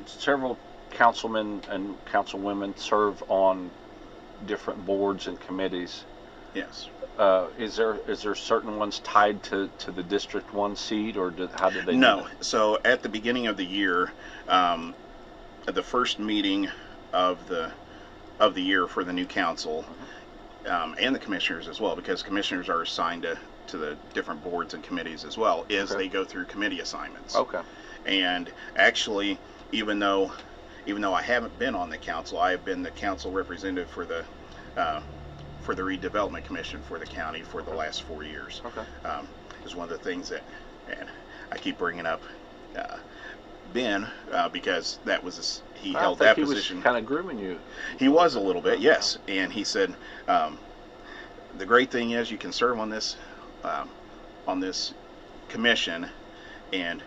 several councilmen and councilwomen serve on different boards and committees. Yes. Is there certain ones tied to the District 1 seat, or how did they? No. So at the beginning of the year, at the first meeting of the year for the new council, and the commissioners as well, because commissioners are assigned to the different boards and committees as well, is they go through committee assignments. Okay. And actually, even though I haven't been on the council, I have been the council representative for the redevelopment commission for the county for the last 4 years. Okay. Is one of the things that, and I keep bringing up Ben because that was he held that position. He was kind of grooming you. He was a little bit, yes. And he said, the great thing is you can serve on this commission and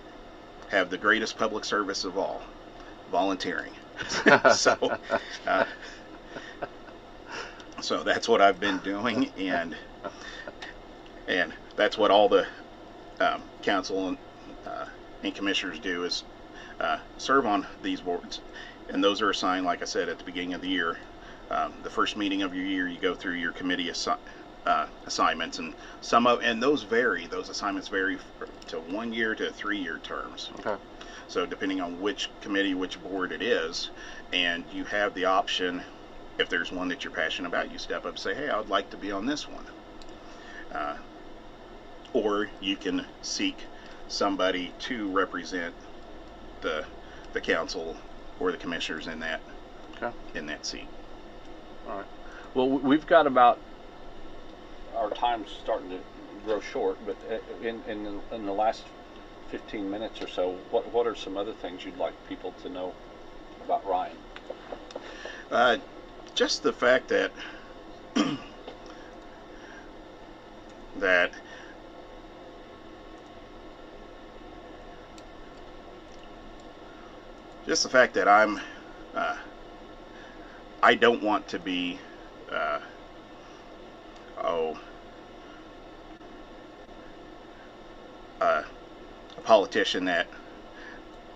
have the greatest public service of all, volunteering. So that's what I've been doing, and that's what all the council and commissioners do is serve on these boards, and those are assigned, like I said, at the beginning of the year. The first meeting of your year, you go through your committee assignments, and those vary. Those assignments vary to 1 year to 3 year terms. Okay. So depending on which committee, which board it is, and you have the option if there's one that you're passionate about, you step up and say, hey, I would like to be on this one. Or you can seek somebody to represent the council or the commissioners in that seat. All right. Well, we've got about, our time's starting to grow short, but in the last 15 minutes or so, what are some other things you'd like people to know about Ryan? Just the fact that I'm I don't want to be a politician that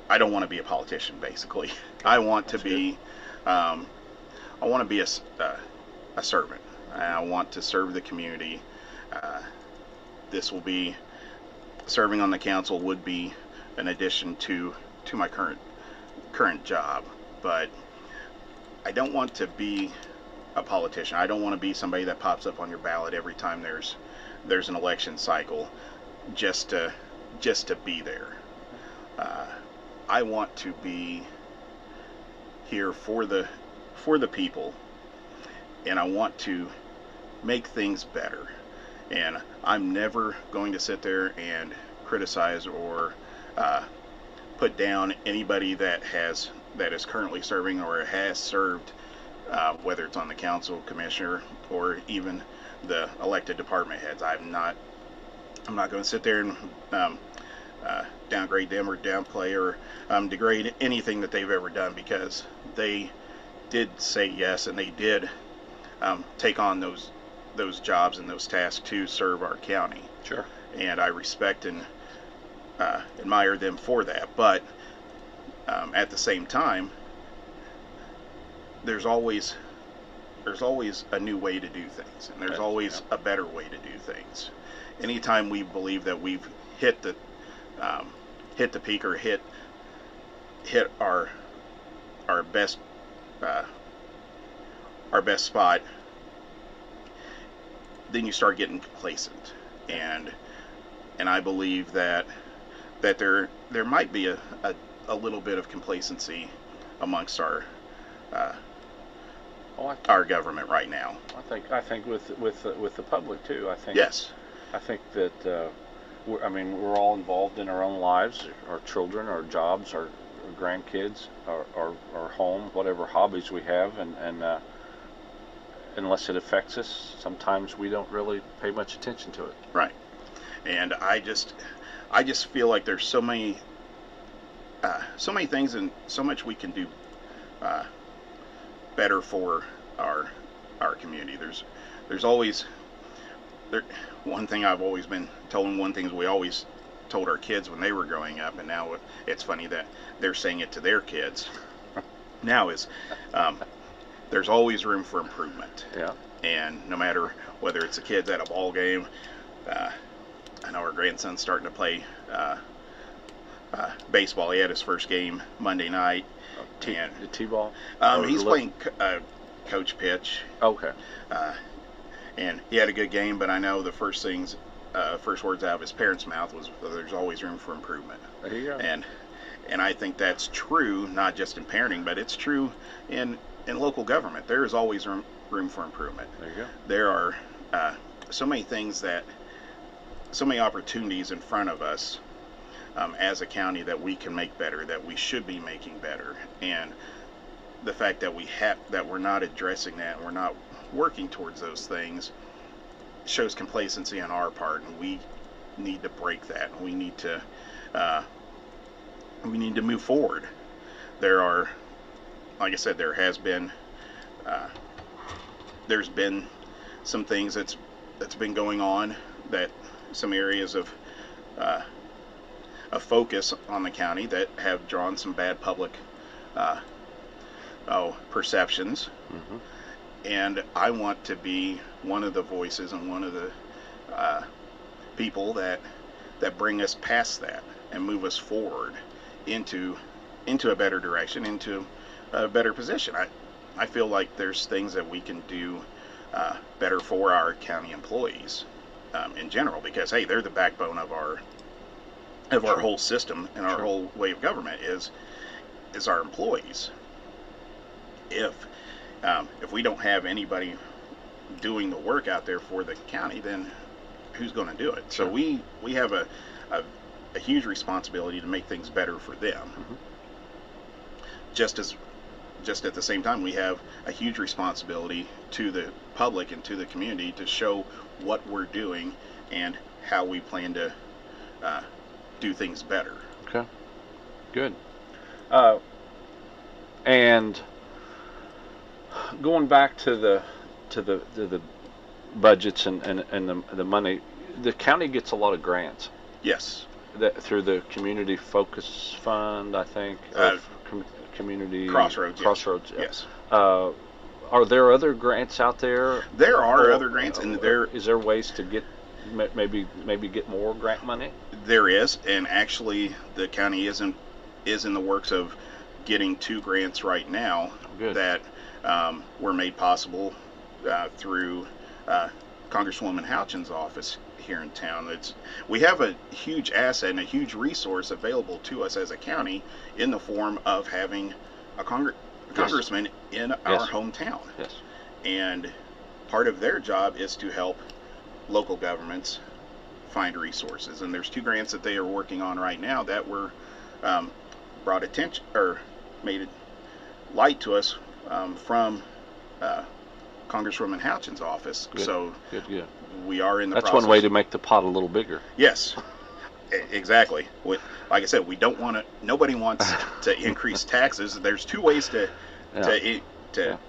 I don't want to be a politician, basically. I want to be a servant. I want to serve the community. This will be, serving on the council would be an addition to my current job, but I don't want to be a politician. I don't want to be somebody that pops up on your ballot every time there's an election cycle just to be there. I want to be here for the people, and I want to make things better. And I'm never going to sit there and criticize or put down anybody that is currently serving or has served, whether it's on the council, commissioner, or even the elected department heads. I'm not going to sit there and downgrade them or downplay or degrade anything that they've ever done, because they did say yes and they did take on those jobs and those tasks to serve our county. Sure. And I respect and admire them for that. But at the same time, there's always a new way to do things, and there's always a better way to do things. Anytime we believe that we've hit the peak or hit our best spot, then you start getting complacent, and I believe that there might be a little bit of complacency amongst our government right now. I think with the public too. I think yes. I think that we're all involved in our own lives, our children, our jobs, our grandkids, our home, whatever hobbies we have, and unless it affects us, sometimes we don't really pay much attention to it. Right. And I just feel like there's so many things and so much we can do better for our community. There's always one thing I've always been told, and one thing we always told our kids when they were growing up, and now it's funny that they're saying it to their kids now, is there's always room for improvement. Yeah. And no matter whether it's the kids at a ball game, I know our grandson's starting to play baseball. He had his first game Monday night. The T-ball? He's playing coach pitch. Okay. And he had a good game, but I know the first words out of his parents' mouth was, "There's always room for improvement." There you go. And I think that's true, not just in parenting, but it's true in local government. There is always room for improvement. There you go. There are so many opportunities in front of us as a county that we can make better, that we should be making better. And the fact that we're not addressing that and we're not working towards those things shows complacency on our part, and we need to break that. We need to move forward. There are, like I said, there's been some things that's been going on, that some areas of focus on the county that have drawn some bad public perceptions. Mm-hmm. And I want to be one of the voices and one of the people that bring us past that and move us forward into a better direction, into a better position. I feel like there's things that we can do better for our county employees in general, because hey, they're the backbone of our whole system and our whole way of government is our employees. If we don't have anybody doing the work out there for the county, then who's going to do it? So we have a huge responsibility to make things better for them. Just at the same time, we have a huge responsibility to the public and to the community to show what we're doing and how we plan to do things better. Okay, good. And going back to the budgets and the money, the county gets a lot of grants. Yes. Through the Community Focus Fund, I think. Community Crossroads. Crossroads. Yes. Are there other grants out there? There are other grants, and is there ways to get maybe get more grant money? There is, and actually, the county is in the works of getting 2 grants right now that were made possible through Congresswoman Houchin's office here in town. We have a huge asset and a huge resource available to us as a county in the form of having a congressman in our hometown. Yes. And part of their job is to help local governments find resources. And there's 2 grants that they are working on right now that were brought attention or made it light to us from Congresswoman Houchin's office. Good. So good. We are in the process. process. That's one way to make the pot a little bigger. Yes, exactly. Like I said, we don't want to. Nobody wants to increase taxes. There's 2 ways to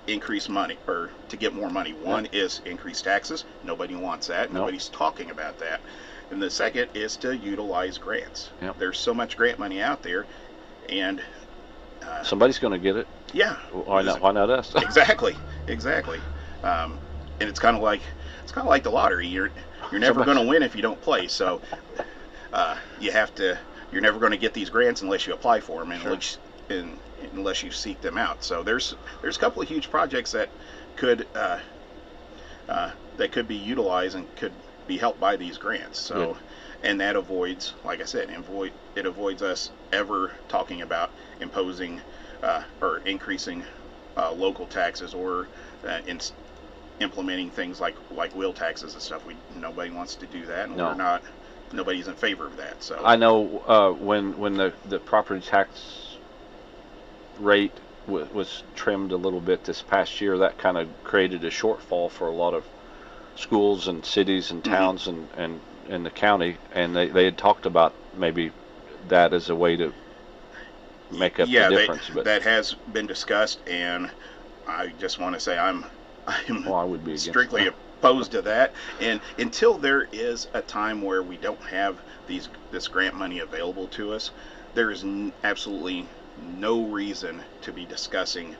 increase money or to get more money. One is increase taxes. Nobody wants that. No. Nobody's talking about that. And the second is to utilize grants. Yep. There's so much grant money out there, and somebody's going to get it. Yeah. Why not? Why not us? Exactly. And it's kind of like the lottery. You're never going to win if you don't play. So you're never going to get these grants unless you apply for them, unless you seek them out. So there's a couple of huge projects that could be utilized and could be helped by these grants. So, and that avoids, like I said, it avoids us ever talking about imposing or increasing local taxes or implementing things like wheel taxes and stuff. Nobody wants to do that, and nobody's in favor of that. So I know when the property tax rate was trimmed a little bit this past year, that kind of created a shortfall for a lot of schools and cities and towns and in the county, and they had talked about maybe that as a way to make up the difference. But that has been discussed, and I just want to say I would be strictly opposed to that. And until there is a time where we don't have this grant money available to us, there is absolutely no reason to be discussing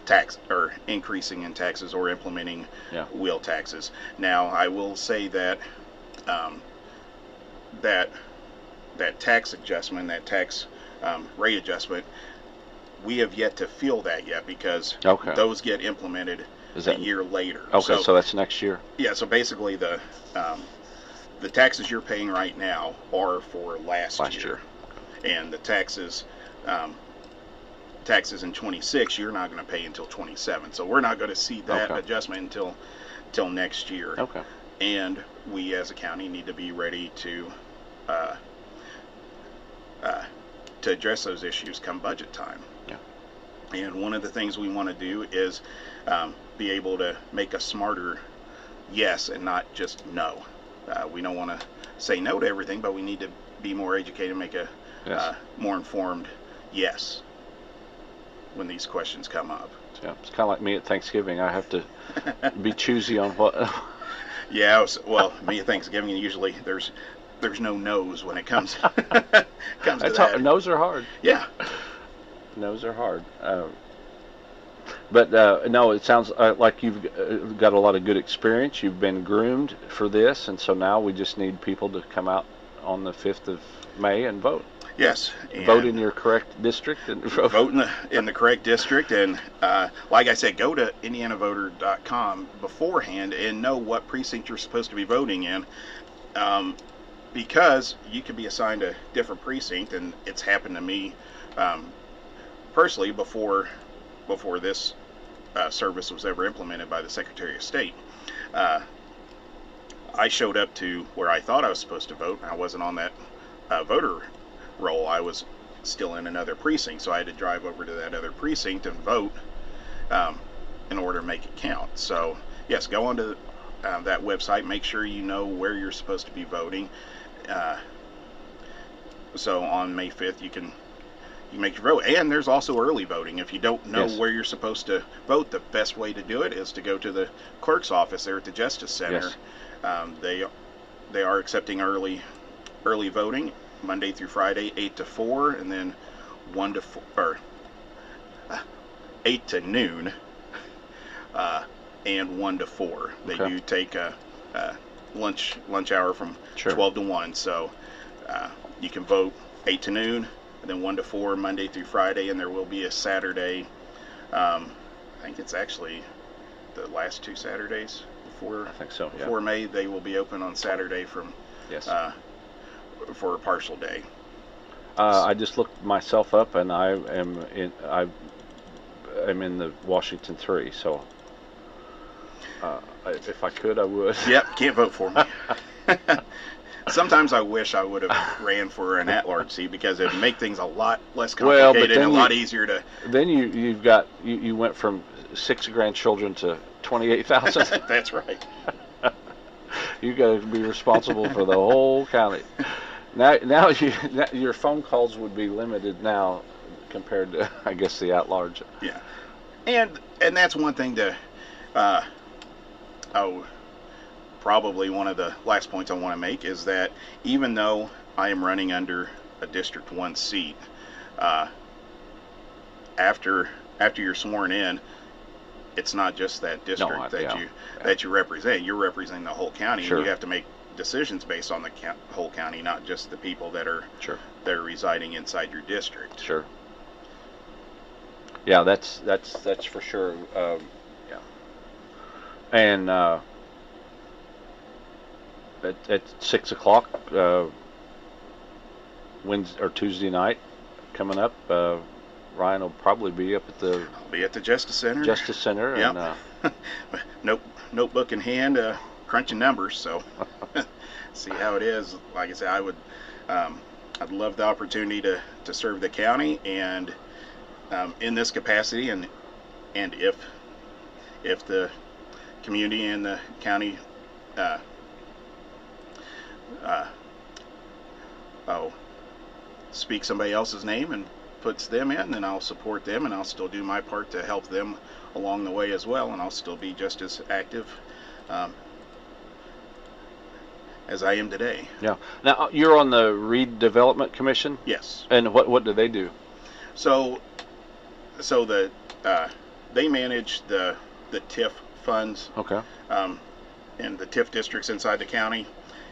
tax or increasing in taxes or implementing wheel taxes. Now, I will say that that tax adjustment, that tax rate adjustment, we have yet to feel that yet, because those get implemented a year later. Okay, so that's next year. Yeah, so basically the taxes you're paying right now are for last year. And the taxes in 26 you're not going to pay until 27. So we're not going to see that adjustment until next year. Okay. And we as a county need to be ready to address those issues come budget time. Yeah. And one of the things we want to do is be able to make a smarter yes and not just no. We don't want to say no to everything, but we need to be more educated and make a more informed yes when these questions come up. Yeah, it's kind of like me at Thanksgiving. I have to be choosy on what. Yeah, well, me at Thanksgiving, usually there's no no's when it comes to that. No's are hard. Yeah. No's are hard. But no, it sounds like you've got a lot of good experience. You've been groomed for this, and so now we just need people to come out on the 5th of May and vote. Yes. Vote in your correct district. And vote in the correct district. And like I said, go to indianavoter.com beforehand and know what precinct you're supposed to be voting in. Because you could be assigned a different precinct, and it's happened to me personally before this service was ever implemented by the Secretary of State. I showed up to where I thought I was supposed to vote. I wasn't on that voter roll. I was still in another precinct, so I had to drive over to that other precinct and vote in order to make it count. So yes, go onto that website, make sure you know where you're supposed to be voting. So on May 5th you make your vote. And there's also early voting. If you don't know where you're supposed to vote, the best way to do it is to go to the clerk's office there at the Justice Center. They are accepting early voting Monday through Friday, 8 to 4, and then 1 to 4, or 8 to noon, and 1 to 4. They do take a lunch hour from 12 to 1, so you can vote 8 to noon, and then 1 to 4 Monday through Friday, and there will be a Saturday. I think it's actually the last 2 Saturdays before. I think so. Before May, they will be open on Saturday from for a partial day. I just looked myself up, and I'm in the Washington 3, so if I could, I would. Yep, can't vote for me. Sometimes I wish I would have ran for an at-large seat, because it'd make things a lot less complicated and a lot easier to. Then you went from 6 grandchildren to 28,000. That's right. You got to be responsible for the whole county. Now your phone calls would be limited now compared to, I guess, the at-large. Yeah, and that's one thing to. Probably one of the last points I want to make is that even though I am running under a District 1 seat, after you're sworn in, it's not just that district that you represent. You're representing the whole county, and you have to make decisions based on the whole county, not just the people that are residing inside your district. Sure. Yeah, that's for sure. And at 6 o'clock Wednesday or Tuesday night coming up, Ryan will probably be up at the. I'll be at the Justice Center. Justice Center. Yep. And notebook in hand, crunching numbers. So see how it is. Like I said, I'd love the opportunity to serve the county, and in this capacity, and if the community and the county speak somebody else's name and puts them in, then I'll support them, and I'll still do my part to help them along the way as well, and I'll still be just as active as I am today. Yeah. Now you're on the Redevelopment Commission. Yes. And what do they do? So they manage the TIF funds. Okay. And the TIF districts inside the county,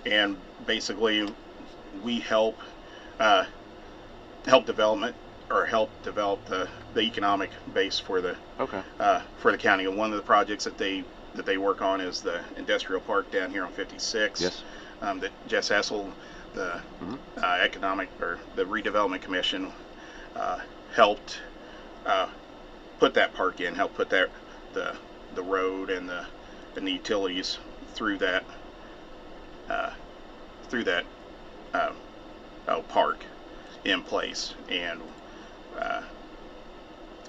and basically we help develop the economic base for the county. And one of the projects that they work on is the industrial park down here on 56. Yes. That Jess Hessel, the the Redevelopment Commission, helped put that park in, helped put the road and the utilities through that park in place, and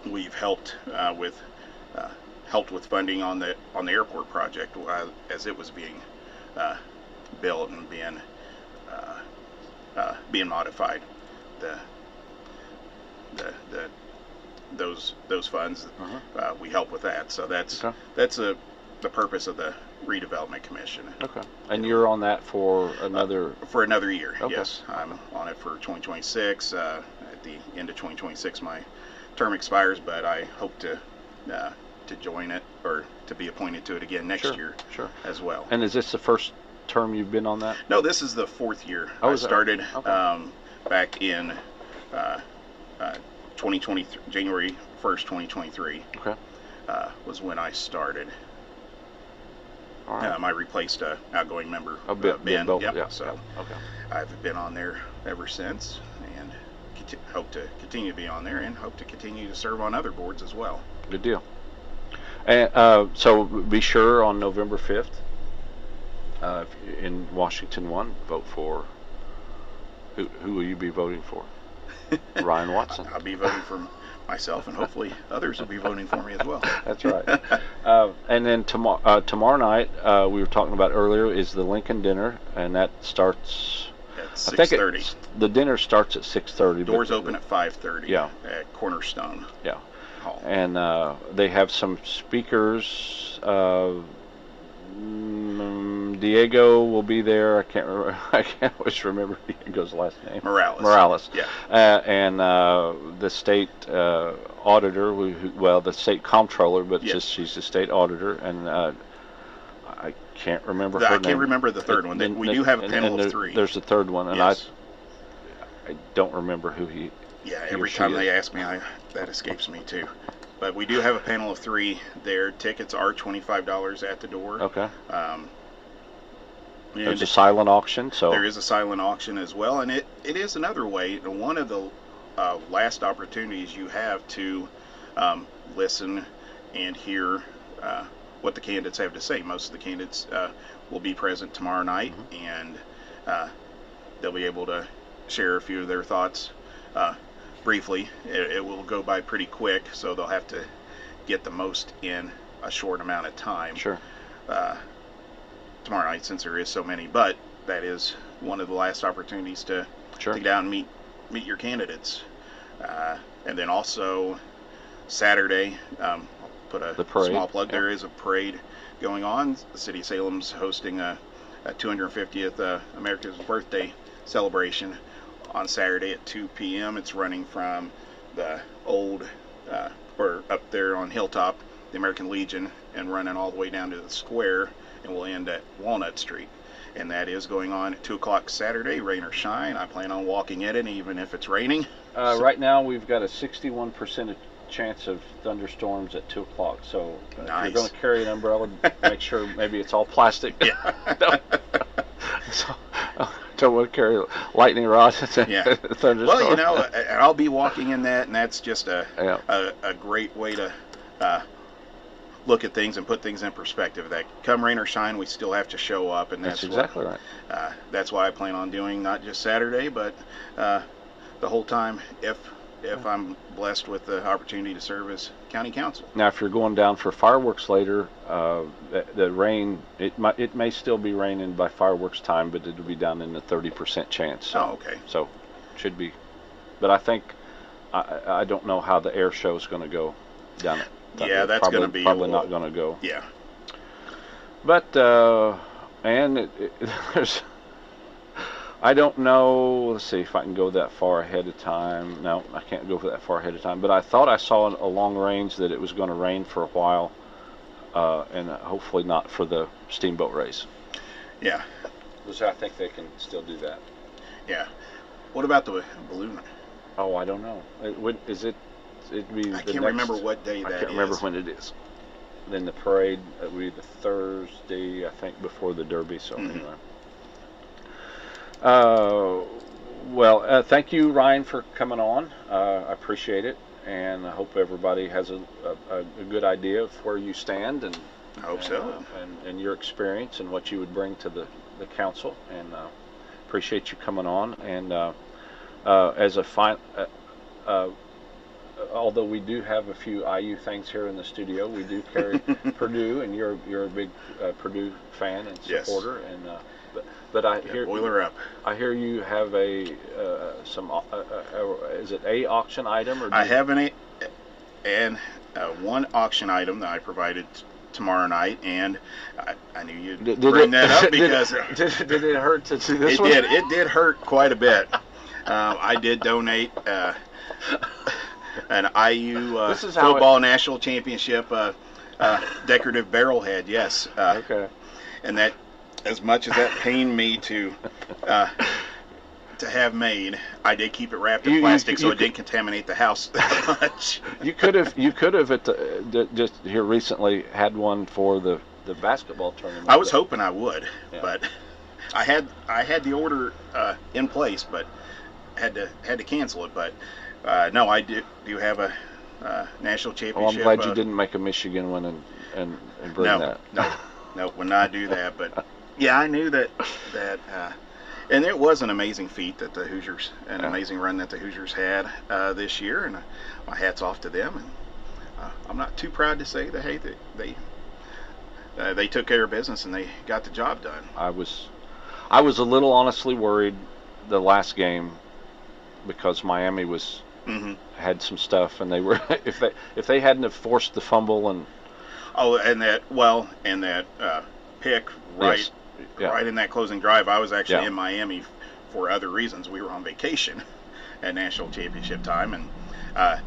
we've helped with funding on the airport project as it was being built and being modified. Those funds, we help with that. So that's the purpose of the Redevelopment Commission. Okay. And you're on that for another year. Okay. Yes, I'm on it for 2026. At the end of 2026, my term expires, but I hope to join it, or to be appointed to it again next year as well. And is this the first term you've been on that? No, this is the 4th year. Oh, I started back in 2023, January 1st, 2023. Okay. Was when I started. All right. I replaced a outgoing member, Ben. Yep. Yeah. So Okay. I've been on there ever since, and hope to continue to be on there, and hope to continue to serve on other boards as well. Good deal. And so be sure on November 5th in Washington 1, vote for. Who will you be voting for? Ryan Watson. I'll be voting for myself, and hopefully others will be voting for me as well. That's right. And then tomorrow night, we were talking about earlier, is the Lincoln dinner, and that starts at 6:30. The dinner starts at 6:30. Doors open at 5:30. Yeah. At Cornerstone. Yeah. Hall. And they have some speakers. Diego will be there. I can't always remember Diego's last name. Morales. Yeah. And the state auditor, the state comptroller, but yes. she's the state auditor, and I can't remember her name. I can't remember the third one. We do have a panel of three. There's a third one, and yes. I don't remember who he. Yeah, every time they ask me, that escapes me too. But we do have a panel of three there. Tickets are $25 at the door. Okay. There's a silent auction, so there is a silent auction as well, and it is another way. One of the last opportunities you have to listen and hear what the candidates have to say. Most of the candidates will be present tomorrow night, mm-hmm. and they'll be able to share a few of their thoughts briefly. It will go by pretty quick, so they'll have to get the most in a short amount of time. Sure. Tomorrow night, since there is so many, but that is one of the last opportunities to get out and meet your candidates. And then also Saturday, I'll put a small plug. There is a parade going on. The city of Salem's hosting a 250th America's birthday celebration on Saturday at 2 p.m. It's running from the old, or up there on Hilltop, the American Legion, and running all the way down to the square, and we'll end at Walnut Street. And that is going on at 2 o'clock Saturday, rain or shine. I plan on walking in it, even if it's raining. Right now, we've got a 61% chance of thunderstorms at 2 o'clock. So nice. If you're going to carry an umbrella, make sure maybe it's all plastic. Yeah. Don't want to carry lightning rods and thunderstorms. Well, and I'll be walking in that, and that's just a great way to look at things and put things in perspective. That come rain or shine, we still have to show up, and that's exactly right. That's why I plan on doing not just Saturday, but the whole time if I'm blessed with the opportunity to serve as county council. Now, if you're going down for fireworks later, the rain, it may still be raining by fireworks time, but it'll be down in the 30% chance. So, okay. So should be, but I think I don't know how the air show is going to go down. Yeah, that's going to be probably not going to go. Yeah. But there's. I don't know. Let's see if I can go that far ahead of time. No, I can't go that far ahead of time. But I thought I saw a long range that it was going to rain for a while, and hopefully not for the steamboat race. Yeah. Because I think they can still do that. Yeah. What about the balloon? Oh, I don't know. It'd be. I can't remember what day that is. I can't remember when it is. Then the parade would be the Thursday, I think, before the Derby. So anyway. Thank you, Ryan, for coming on. I appreciate it, and I hope everybody has a good idea of where you stand, and I hope so, and your experience and what you would bring to the council. And appreciate you coming on. And as a although we do have a few IU things here in the studio, we do carry Purdue, and you're a big Purdue fan and supporter. Yes. And but I hear boiler up. I hear you have is it a auction item, or I have one auction item that I provided tomorrow night, and I knew you'd bring that up because did it hurt to see this one? It did hurt quite a bit. I did donate an IU football national championship decorative barrelhead. Yes. Okay. And that, as much as that pained me to to have made. I did keep it wrapped in plastic so it didn't contaminate the house that much. You could have just here recently had one for the basketball tournament. I was hoping I would, but I had the order in place, but had to cancel it. But no, I do have a national championship. Well, I'm glad you didn't make a Michigan one and bring that. No, would not do that. But yeah, I knew that and it was an amazing feat that the Hoosiers, an amazing run that the Hoosiers had this year, and my hat's off to them. And I'm not too proud to say that they took care of business and they got the job done. I was a little honestly worried the last game because Miami had some stuff, and they were if they hadn't have forced the fumble and that pick right in that closing drive. I was actually in Miami for other reasons. We were on vacation at national championship time, and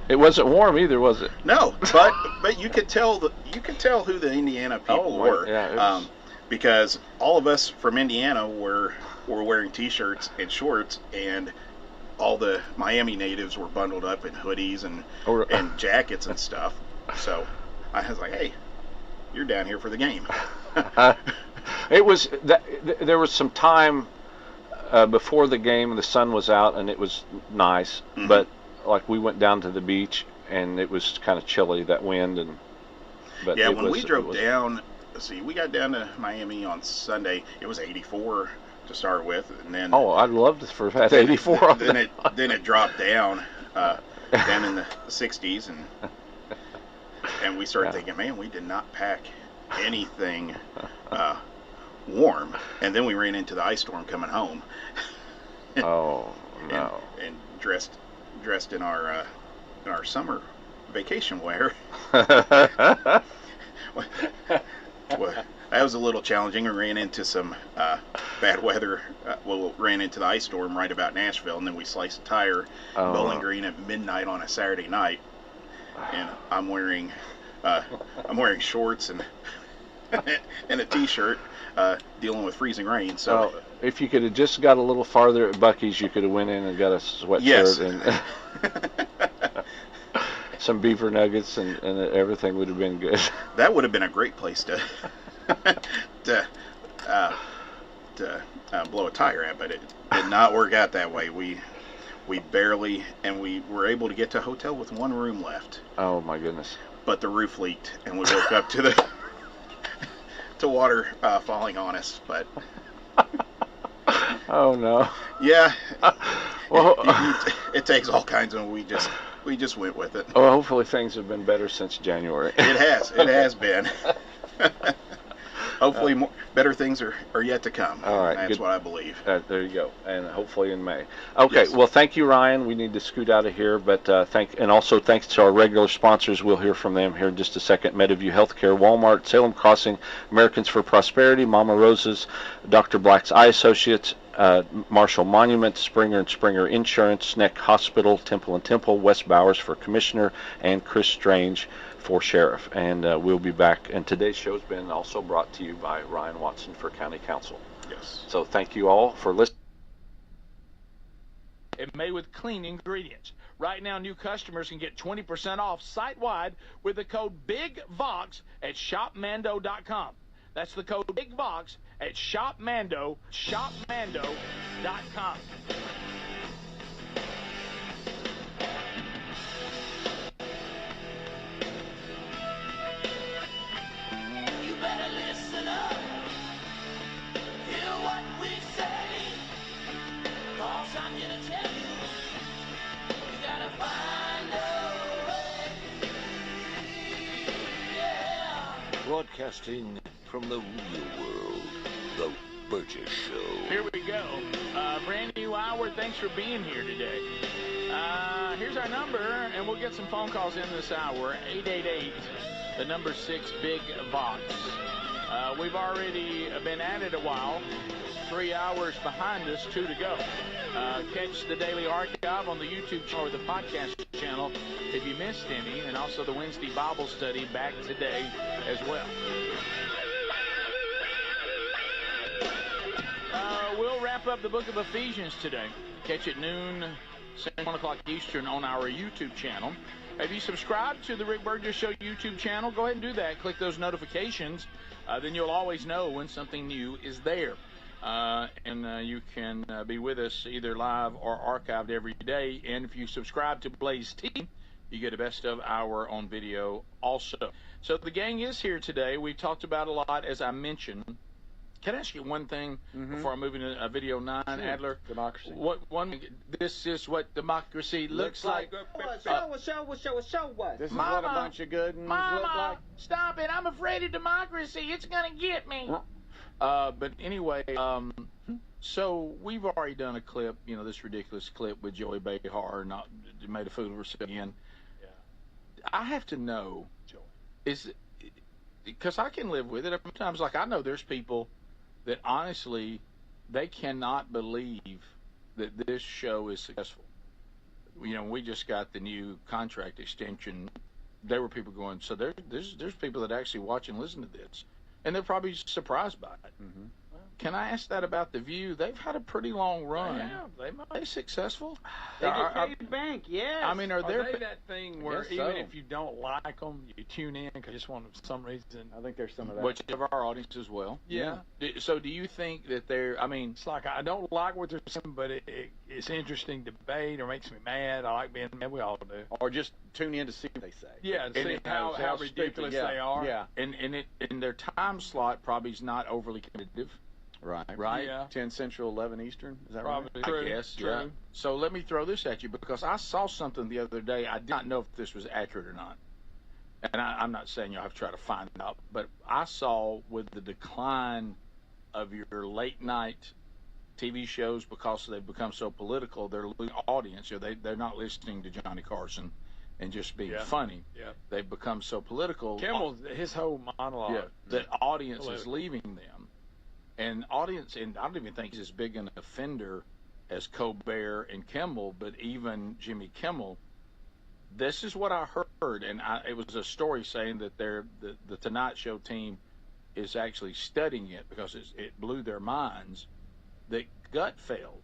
it wasn't warm either, was it? No, but you could tell who the Indiana people were. Yeah, because all of us from Indiana were wearing T-shirts and shorts, and all the Miami natives were bundled up in hoodies and jackets and stuff. So I was like, hey, you're down here for the game. It was there was some time before the game. The sun was out and it was nice, but like we went down to the beach and it was kind of chilly, that wind. But when we drove down, we got down to Miami on Sunday. It was 84 to start with, and then I'd love to for that 84. Then it dropped down in the 60s, and we started thinking, man, we did not pack anything warm, and then we ran into the ice storm coming home. Oh no! And dressed in our summer vacation wear. Well, that was a little challenging. We ran into some bad weather. Ran into the ice storm right about Nashville, and then we sliced a tire in Bowling Green at midnight on a Saturday night. And I'm wearing shorts and and a T-shirt, dealing with freezing rain. So if you could have just got a little farther at Buc-ee's, you could have went in and got a sweatshirt and some beaver nuggets, and everything would have been good. That would have been a great place to blow a tire at, but it did not work out that way. We barely, and we were able to get to a hotel with one room left. Oh my goodness! But the roof leaked, and we woke up to water falling on us. But oh no! Yeah. Well, it takes all kinds of. We just went with it. Oh, hopefully things have been better since January. It has been. Hopefully better things are yet to come. All right. That's what I believe. There you go. And hopefully in May. Okay. Yes. Well, thank you, Ryan. We need to scoot out of here, but also thanks to our regular sponsors. We'll hear from them here in just a second. Mediview Healthcare, Walmart, Salem Crossing, Americans for Prosperity, Mama Rosa's, Dr. Black's Eye Associates, Marshall Monument, Springer and Springer Insurance, Sneck Hospital, Temple and Temple, Wes Bowers for Commissioner, and Chris Strange for Sheriff. And we'll be back. And today's show has been also brought to you by Ryan Watson for County Council. Yes. So thank you all for listening. And made with clean ingredients. Right now, new customers can get 20% off site-wide with the code BIGVOX at shopmando.com. That's the code BIGVOX at shopmando.com. You better listen up, hear what we say, 'cause I'm here to tell you, you gotta find a way, yeah. Broadcasting from the real world, The Burgess Show. Here we go. Brand new hour. Thanks for being here today. Here's our number, and we'll get some phone calls in this hour. 888, the number 6, Big Vox. We've already been at it a while. 3 hours behind us, 2 to go. Catch the daily archive on the YouTube channel or the podcast channel if you missed any, and also the Wednesday Bible study back today as well. We'll wrap up the book of Ephesians today. Catch it noon, 1 o'clock Eastern on our YouTube channel. Have you subscribed to the Rick Burgess Show YouTube channel? Go ahead and do that. Click those notifications. Then you'll always know when something new is there. And you can be with us either live or archived every day. And if you subscribe to Blaze TV, you get a best of hour on video also. So the gang is here today. We talked about a lot, as I mentioned. Can I ask you one thing before I move into video 9, sure. Adler? Democracy. This is what democracy looks like. Show us. This is Mama, what a bunch of good ones Mama, look like. Stop it. I'm afraid of democracy. It's going to get me. But anyway, so we've already done a clip, this ridiculous clip with Joey Behar, not made a fool of herself again. Yeah. I have to know, because I can live with it. Sometimes, I know there's people that honestly, they cannot believe that this show is successful. We just got the new contract extension. There were people going, so there's people that actually watch and listen to this, and they're probably surprised by it. Mm-hmm. Can I ask that about The View? They've had a pretty long run. Yeah, Are they successful? They get paid bank, yes. I mean, are they that thing where even if you don't like them, you tune in because you just want for some reason? I think there's some of that. Which of our audience as well. Yeah. So do you think that it's like I don't like what they're saying, but it's interesting debate or makes me mad. I like being mad. We all do. Or just tune in to see what they say. Yeah, and see how ridiculous they are. Yeah. And their time slot probably is not overly competitive. Right. Yeah. 10 Central, 11 Eastern. Is that probably right? True. I guess. True. Yeah. So let me throw this at you because I saw something the other day. I did not know if this was accurate or not. And I'm not saying you'll have to try to find out, but I saw with the decline of your late night TV shows because they've become so political, they're losing audience. They're not listening to Johnny Carson and just being funny. Yeah. They've become so political. Kimmel's his whole monologue. Yeah, that audience is leaving them. And I don't even think he's as big an offender as Colbert and Kimmel, but even Jimmy Kimmel. This is what I heard, and it was a story saying that the Tonight Show team is actually studying it because it blew their minds that Gutfeld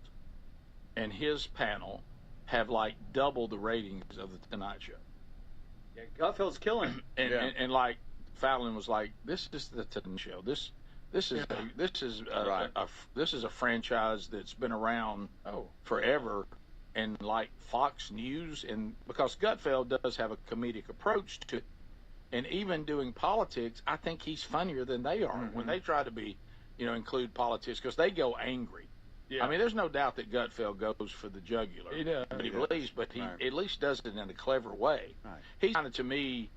and his panel have double the ratings of the Tonight Show. Yeah, Gutfeld's killing. And Fallon was like, "This is the Tonight Show. This is a franchise that's been around forever." And Fox News, and because Gutfeld does have a comedic approach to it, and even doing politics, I think he's funnier than they are when they try to be, include politics, because they go angry. Yeah. I mean, there's no doubt that Gutfeld goes for the jugular. He does. He believes, but he at least does it in a clever way. Right. He's kind of, to me,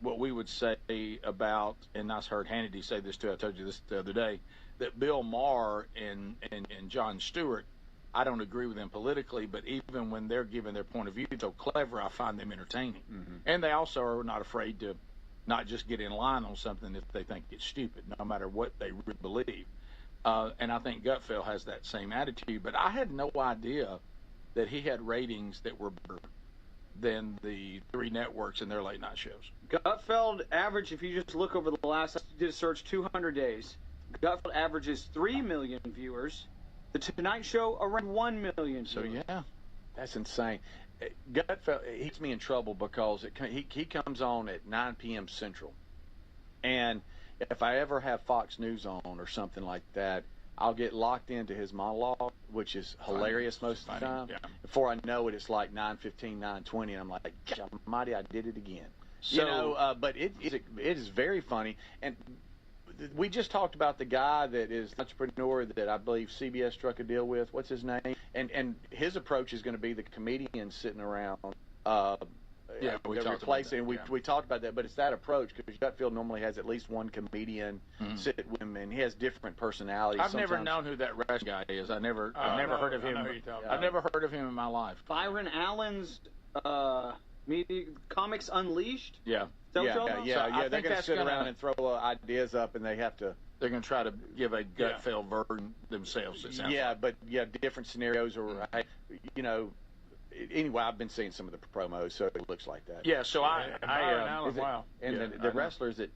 what we would say about, and I heard Hannity say this too, I told you this the other day, that Bill Maher and Jon Stewart, I don't agree with them politically, but even when they're giving their point of view so clever, I find them entertaining. Mm-hmm. And they also are not afraid to not just get in line on something if they think it's stupid, no matter what they really believe. And I think Gutfeld has that same attitude, but I had no idea that he had ratings that were better than the three networks in their late night shows. Gutfeld average, if you just look over the last, I did a search 200 days, Gutfeld averages 3 million viewers. The Tonight Show around 1 million. So yeah, that's insane. Gutfeld, he gets me in trouble because he comes on at 9 p.m. Central, and if I ever have Fox News on or something like that, I'll get locked into his monologue, which is hilarious most of the time. Yeah. Before I know it, it's like 9:15, 9:20, and I'm like, "Gosh almighty, I did it again." So, but it is very funny. And we just talked about the guy that is the entrepreneur that I believe CBS struck a deal with. What's his name? And his approach is going to be the comedian sitting around. We talked replacing. We talked about that, but it's that approach because Gutfeld normally has at least one comedian sit with him, and he has different personalities. I've never known who that Rush guy is. I've never heard of him. I've never heard of him in my life. Byron Allen's Comics Unleashed. Yeah. So they're going to sit around and throw ideas up, and they have to. They're going to try to give a Gutfeld version themselves. It sounds like. But different scenarios, or anyway, I've been seeing some of the promos, so it looks like that. Yeah, so Is it- wow. And Yeah, the wrestlers at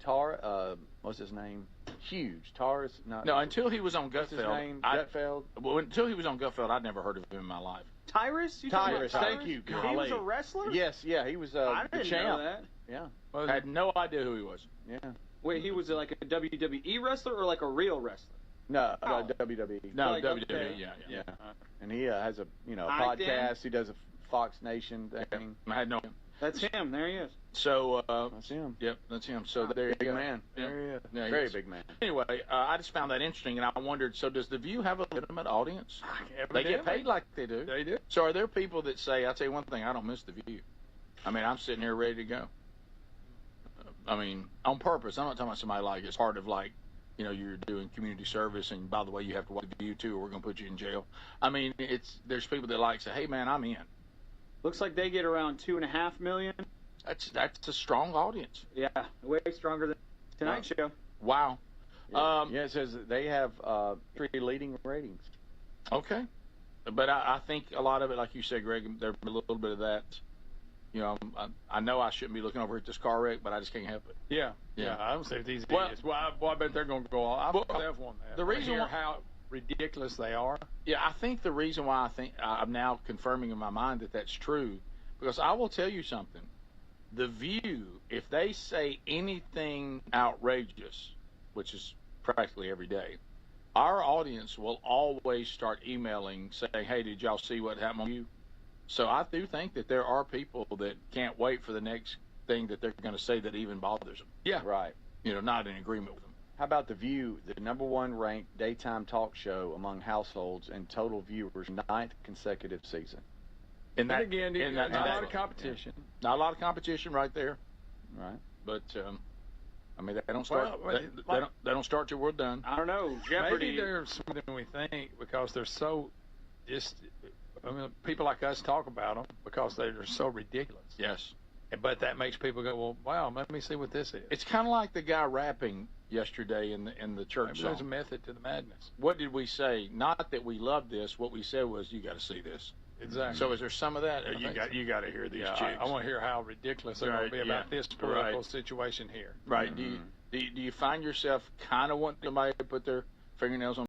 what's his name? Huge. Tar's not. No, until he was on What's his Gutfeld. name? Gutfeld? Well, until he was on Gutfeld, I'd never heard of him in my life. Tyrus? You talking about Tyrus, thank you. He was a Golly. wrestler? Yes, yeah, he was I the didn't champ. know that. Yeah. I had no idea who he was. Yeah. Wait, he was like a WWE wrestler or like a real wrestler? No, Oh. WWE. No, Like, WWE, okay. yeah. And he has a I think- podcast. He does a Fox Nation thing. I had no. That's him. There he is. So that's him. Yep, that's him. So there you Big go. man. Yeah. There he is. Yeah, Very he's- big man. Anyway, I just found that interesting, and I wondered. So does the View have a legitimate audience? They get paid like they do. They do. So are there people that say, "I'll tell you one thing, I don't miss the View"? I mean, I'm sitting here ready to go. I mean, on purpose. I'm not talking about somebody like it's part of like, you're doing community service, and by the way, you have to watch the View too, or we're gonna put you in jail. I mean, there's people that like say, "Hey, man, I'm in." Looks like they get around 2.5 million. That's a strong audience. Yeah, way stronger than Tonight Show. Wow. Yeah, it says that they have 3 leading ratings. Okay. But I think a lot of it, like you said, Greg, there's a little bit of that. I know I shouldn't be looking over at this car wreck, but I just can't help it. Yeah. Yeah. I don't see these Well- idiots. Well, I bet they're going to go all. I've one that. The reason why- how ridiculous they are. Yeah, I think the reason why I'm now confirming in my mind that that's true, because I will tell you something. The View, if they say anything outrageous, which is practically every day, our audience will always start emailing saying, "Hey, did y'all see what happened on you?" So I do think that there are people that can't wait for the next thing that they're going to say that even bothers them. Yeah. Right. Not in agreement with them. How about The View, the #1 ranked daytime talk show among households and total viewers, 9th consecutive season? And again, not a lot of competition. Not a lot of competition right there. Right. But I mean, they don't start. Well, they don't start till we're done. I don't know. Jeopardy. Maybe they're smarter than we think because they're so just. I mean, people like us talk about them because they're so ridiculous. Yes. But that makes people go, well, wow, let me see what this is. It's kind of like the guy rapping yesterday in the church Maybe song. there's a method to the madness. What did we say? Not that we love this. What we said was, you got to see this. Exactly. So is there some of that? I think so. You got to hear these Yeah, chicks. I want to hear how ridiculous they're going to be about this political situation here. Right. Do you find yourself kind of wanting somebody to put their fingernails on